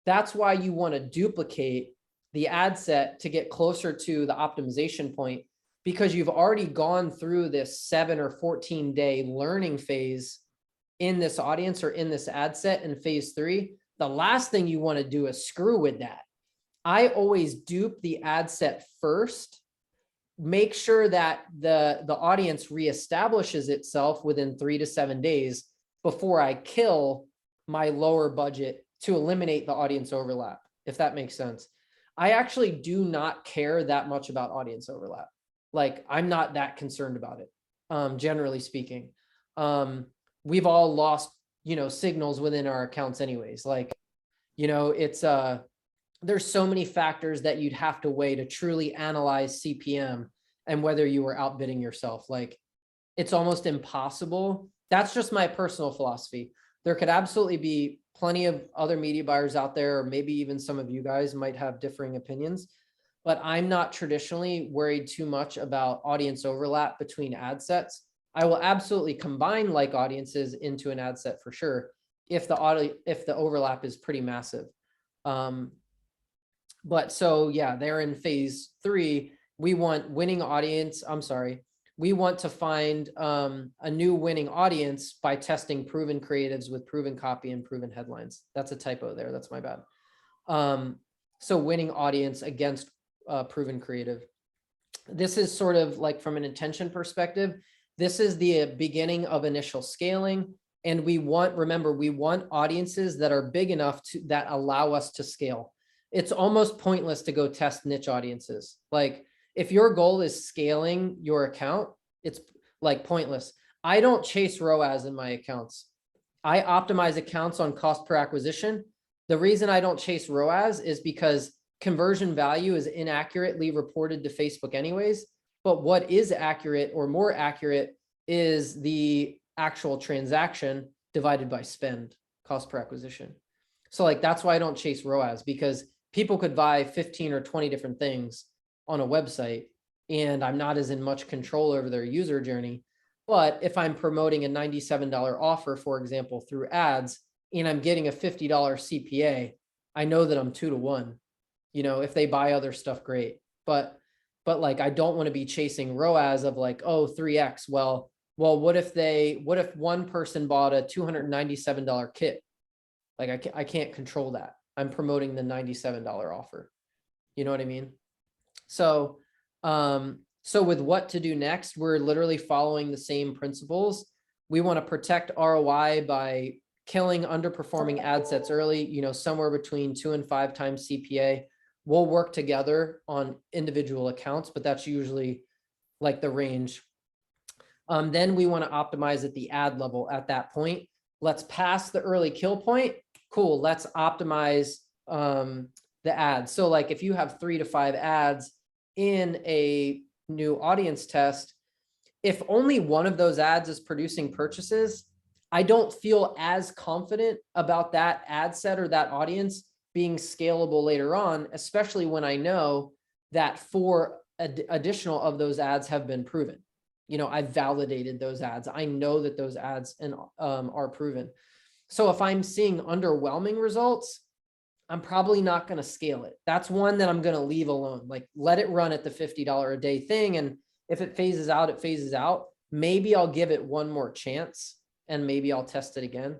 Speaker 1: That's why you want to duplicate the ad set to get closer to the optimization point, because you've already gone through this 7 or 14 day learning phase in this audience or in this ad set in phase 3. The last thing you want to do is screw with that. I always dupe the ad set first, make sure that the audience reestablishes itself within 3 to 7 days before I kill my lower budget to eliminate the audience overlap, if that makes sense. I actually do not care that much about audience overlap. Like, I'm not that concerned about it, generally speaking. We've all lost, you know, signals within our accounts anyways. Like, you know, it's, there's so many factors that you'd have to weigh to truly analyze CPM and whether you were outbidding yourself. Like, it's almost impossible. That's just my personal philosophy. There could absolutely be plenty of other media buyers out there, or maybe even some of you guys might have differing opinions. but I'm not traditionally worried too much about audience overlap between ad sets. I will absolutely combine like audiences into an ad set for sure, if the overlap is pretty massive. But so yeah, they're in phase 3. We want winning audience. I'm sorry. We want to find a new winning audience by testing proven creatives with proven copy and proven headlines. That's a typo there. That's my bad. So winning audience against proven creative. This is sort of like from an intention perspective, this is the beginning of initial scaling. And we want, remember, we want audiences that are big enough that allow us to scale. It's almost pointless to go test niche audiences. Like if your goal is scaling your account, it's like pointless. I don't chase ROAS in my accounts. I optimize accounts on cost per acquisition. The reason I don't chase ROAS is because conversion value is inaccurately reported to Facebook anyways. But what is accurate or more accurate is the actual transaction divided by spend, cost per acquisition. So like, that's why I don't chase ROAS, because people could buy 15 or 20 different things on a website and I'm not as in much control over their user journey. But if I'm promoting a $97 offer, for example, through ads, and I'm getting a $50 CPA, I know that I'm 2 to 1. You know, if they buy other stuff, great. But like, I don't want to be chasing ROAS of like, oh, 3X. Well, what if one person bought a $297 kit? Like I can't control that. I'm promoting the $97 offer. You know what I mean? So, so with what to do next, we're literally following the same principles. We want to protect ROI by killing underperforming ad sets early, you know, somewhere between 2 and 5 times CPA. We'll work together on individual accounts, but that's usually like the range. Then we want to optimize at the ad level at that point. Let's pass the early kill point. Cool. Let's optimize the ads. So like if you have 3 to 5 ads in a new audience test, if only one of those ads is producing purchases, I don't feel as confident about that ad set or that audience being scalable later on, especially when I know that 4 additional of those ads have been proven. You know, I've validated those ads. I know that those ads are proven. So if I'm seeing underwhelming results, I'm probably not going to scale it. That's one that I'm going to leave alone. Like let it run at the $50 a day thing. And if it phases out, it phases out. Maybe I'll give it one more chance and maybe I'll test it again.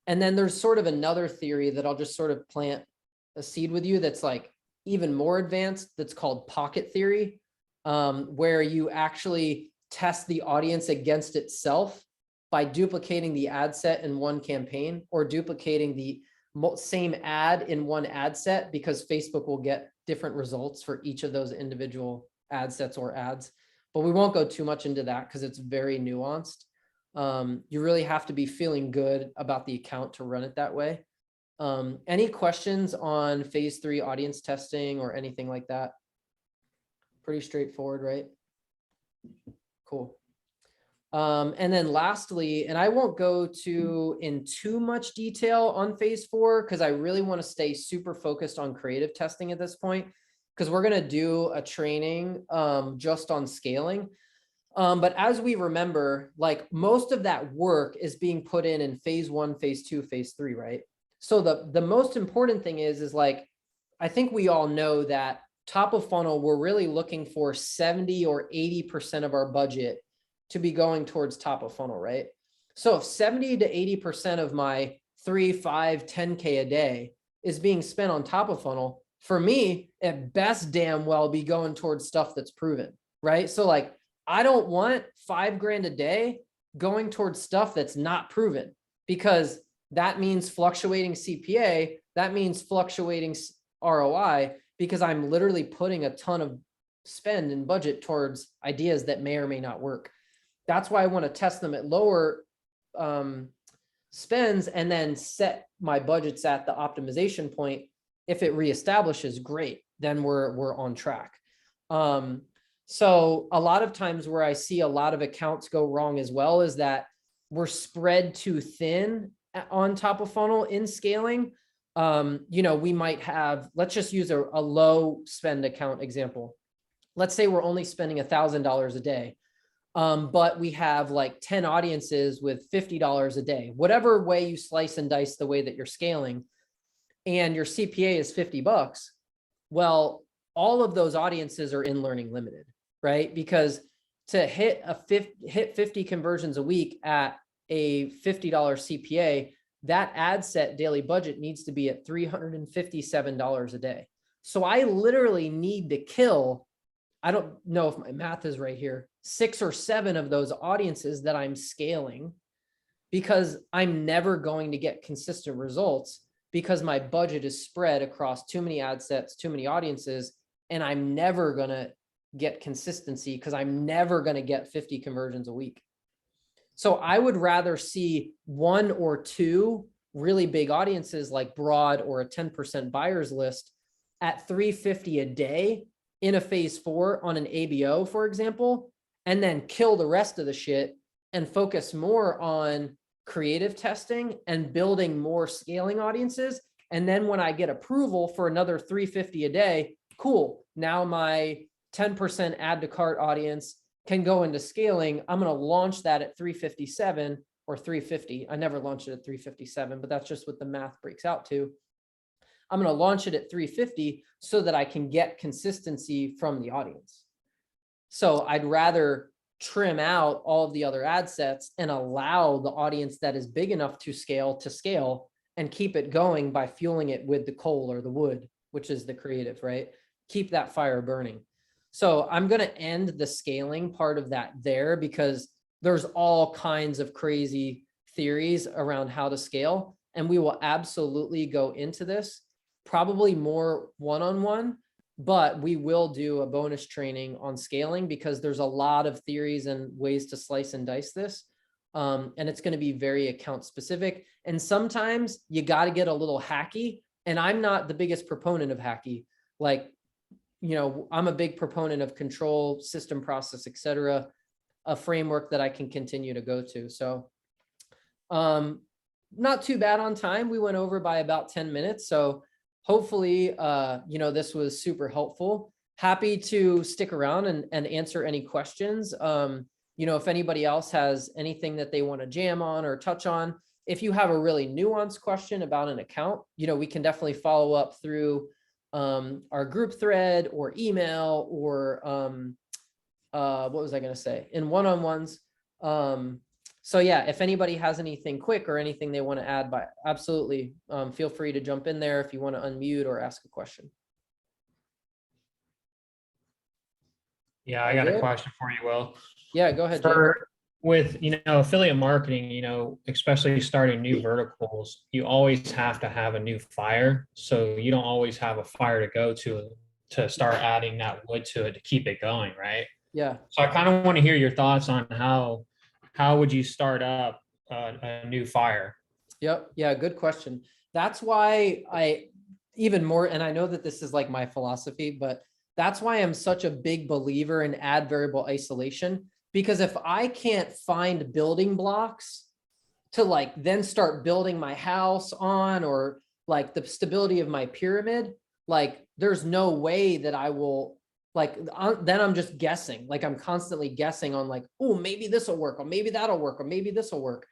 Speaker 1: And then there's sort of another theory that I'll just sort of plant a seed with you that's like even more advanced. That's called pocket theory, where you actually test the audience against itself by duplicating the ad set in one campaign or duplicating the same ad in one ad set, because Facebook will get different results for each of those individual ad sets or ads. But we won't go too much into that because it's very nuanced. You really have to be feeling good about the account to run it that way. Any questions on phase 3 audience testing or anything like that? Pretty straightforward, right? Cool. And then lastly, and I won't go in too much detail on phase 4 because I really want to stay super focused on creative testing at this point, because we're going to do a training just on scaling. But as we remember, like most of that work is being put in phase 1, phase 2, phase 3, right? So the most important thing is like, I think we all know that top of funnel, we're really looking for 70 or 80% of our budget to be going towards top of funnel, right? So if 70 to 80% of my 3, 5, 10K a day is being spent on top of funnel, for me, at best damn well be going towards stuff that's proven, right? So like, I don't want $5,000 a day going towards stuff that's not proven, because that means fluctuating CPA, that means fluctuating ROI, because I'm literally putting a ton of spend and budget towards ideas that may or may not work. That's why I want to test them at lower spends and then set my budgets at the optimization point. If it reestablishes, great, then we're on track. So a lot of times where I see a lot of accounts go wrong as well is that we're spread too thin on top of funnel in scaling. you know, we might have, let's just use a low spend account example. Let's say we're only spending $1,000 a day. But we have like 10 audiences with $50 a day, whatever way you slice and dice the way that you're scaling, and your CPA is $50. Well, all of those audiences are in learning limited, right? Because to hit 50 conversions a week at a $50 CPA, that ad set daily budget needs to be at $357 a day. So I literally need to kill, I don't know if my math is right here, 6 or 7 of those audiences that I'm scaling, because I'm never going to get consistent results because my budget is spread across too many ad sets, too many audiences, and I'm never going to get consistency because I'm never going to get 50 conversions a week. So I would rather see 1 or 2 really big audiences like broad or a 10% buyers list at $350 a day in a phase 4 on an ABO, for example, and then kill the rest of the shit and focus more on creative testing and building more scaling audiences. And then when I get approval for another $350 a day, cool. Now my 10% add to cart audience can go into scaling. I'm going to launch that at 357 or 350. I never launched it at 357, but that's just what the math breaks out to. I'm going to launch it at 350 so that I can get consistency from the audience. So I'd rather trim out all of the other ad sets and allow the audience that is big enough to scale and keep it going by fueling it with the coal or the wood, which is the creative, right? Keep that fire burning. So I'm going to end the scaling part of that there, because there's all kinds of crazy theories around how to scale. And we will absolutely go into this, probably more one-on-one, but we will do a bonus training on scaling because there's a lot of theories and ways to slice and dice this. And it's going to be very account specific. And sometimes you got to get a little hacky. And I'm not the biggest proponent of hacky. Like, you know, I'm a big proponent of control, system, process, etc., a framework that I can continue to go to. So not too bad on time. We went over by about 10 minutes. So hopefully, you know, this was super helpful. Happy to stick around and answer any questions. You know, if anybody else has anything that they want to jam on or touch on, if you have a really nuanced question about an account, you know, we can definitely follow up through our group thread or email or what was I going to say, in one-on-ones. So yeah, if anybody has anything quick or anything they want to add, by absolutely feel free to jump in there if you want to unmute or ask a question.
Speaker 4: Yeah, I got a question for you, Will.
Speaker 1: Yeah, go ahead, Jay.
Speaker 4: With, you know, affiliate marketing, you know, especially starting new verticals, you always have to have a new fire. So you don't always have a fire to go to start adding that wood to it to keep it going, right?
Speaker 1: Yeah.
Speaker 4: So I kind of want to hear your thoughts on how would you start up a new fire?
Speaker 1: Yep. Yeah, good question. That's why I even more, and I know that this is like my philosophy, but that's why I'm such a big believer in ad variable isolation. Because if I can't find building blocks to like then start building my house on, or like the stability of my pyramid, like there's no way that I will, like, then I'm just guessing. Like I'm constantly guessing on like, oh, maybe this will work, or maybe that'll work, or maybe this will work.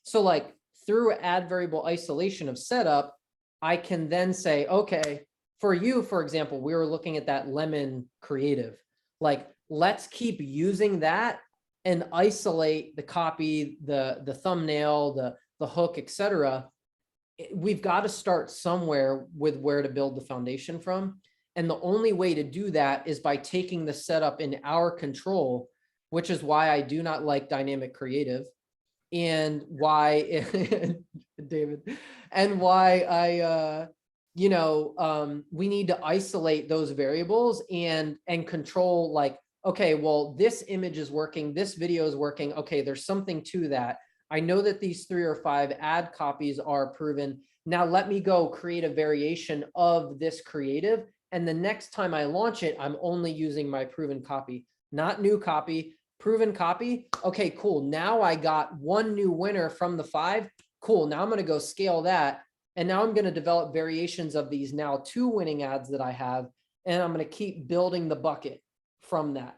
Speaker 1: So like through ad variable isolation of setup, I can then say, okay, for you, for example, we were looking at that lemon creative, like, let's keep using that and isolate the copy, the thumbnail, the hook, etc. We've got to start somewhere with where to build the foundation from. And the only way to do that is by taking the setup in our control, which is why I do not like dynamic creative, and why David, and why I you know, we need to isolate those variables and control, like, okay, well, this image is working, this video is working. Okay, there's something to that. I know that these 3 or 5 ad copies are proven. Now let me go create a variation of this creative. And the next time I launch it, I'm only using my proven copy, not new copy, proven copy. Okay, cool. Now I got 1 new winner from the 5. Cool. Now I'm going to go scale that. And now I'm going to develop variations of these now 2 winning ads that I have, and I'm going to keep building the bucket from that.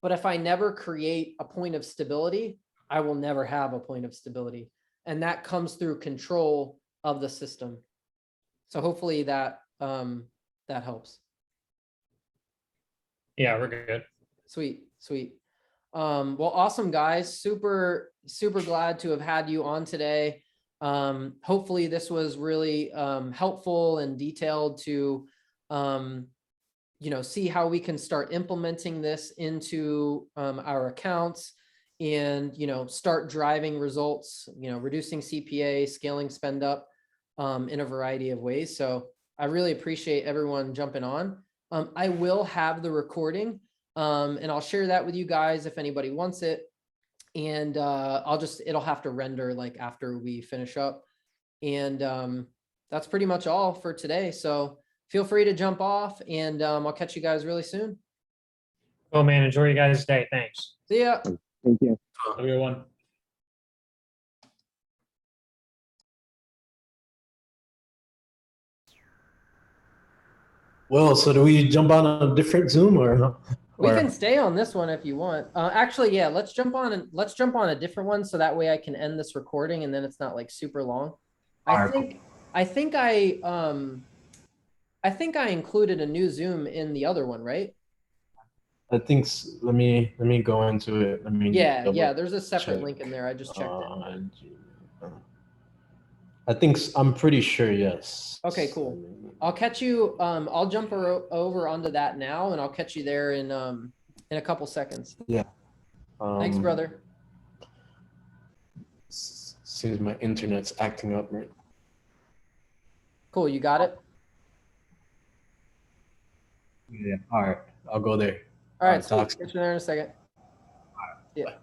Speaker 1: But if I never create a point of stability, I will never have a point of stability. And that comes through control of the system. So hopefully that that helps.
Speaker 4: Yeah, we're good.
Speaker 1: Sweet, sweet. Well, awesome guys. Super glad to have had you on today. Hopefully this was really helpful and detailed to see how we can start implementing this into our accounts and start driving results, reducing CPA, scaling spend up in a variety of ways. So I really appreciate everyone jumping on. I will have the recording and I'll share that with you guys if anybody wants it. And it'll have to render like after we finish up. And that's pretty much all for today. So feel free to jump off and I'll catch you guys really soon.
Speaker 4: Oh man, enjoy your guys' day. Thanks.
Speaker 1: See ya.
Speaker 6: Thank you.
Speaker 3: Have a good one.
Speaker 7: Well, so do we jump on a different Zoom or?
Speaker 1: We can stay on this one if you want. Actually, yeah, let's jump on a different one so that way I can end this recording and then it's not like super long. I think I included a new Zoom in the other one, right?
Speaker 7: I think. Let me go into it. Let me.
Speaker 1: Yeah. There's a separate
Speaker 7: check.
Speaker 1: link in there. I just checked it.
Speaker 7: I'm pretty sure. Yes.
Speaker 1: Okay, cool. I'll catch you. I'll jump over onto that now, and I'll catch you there in a couple seconds.
Speaker 7: Yeah.
Speaker 1: Thanks, brother.
Speaker 7: Seems my internet's acting up, right?
Speaker 1: Cool. You got it.
Speaker 7: Yeah. All right. I'll go there.
Speaker 1: All right.
Speaker 7: talk
Speaker 1: Catch you there in a second. Yeah.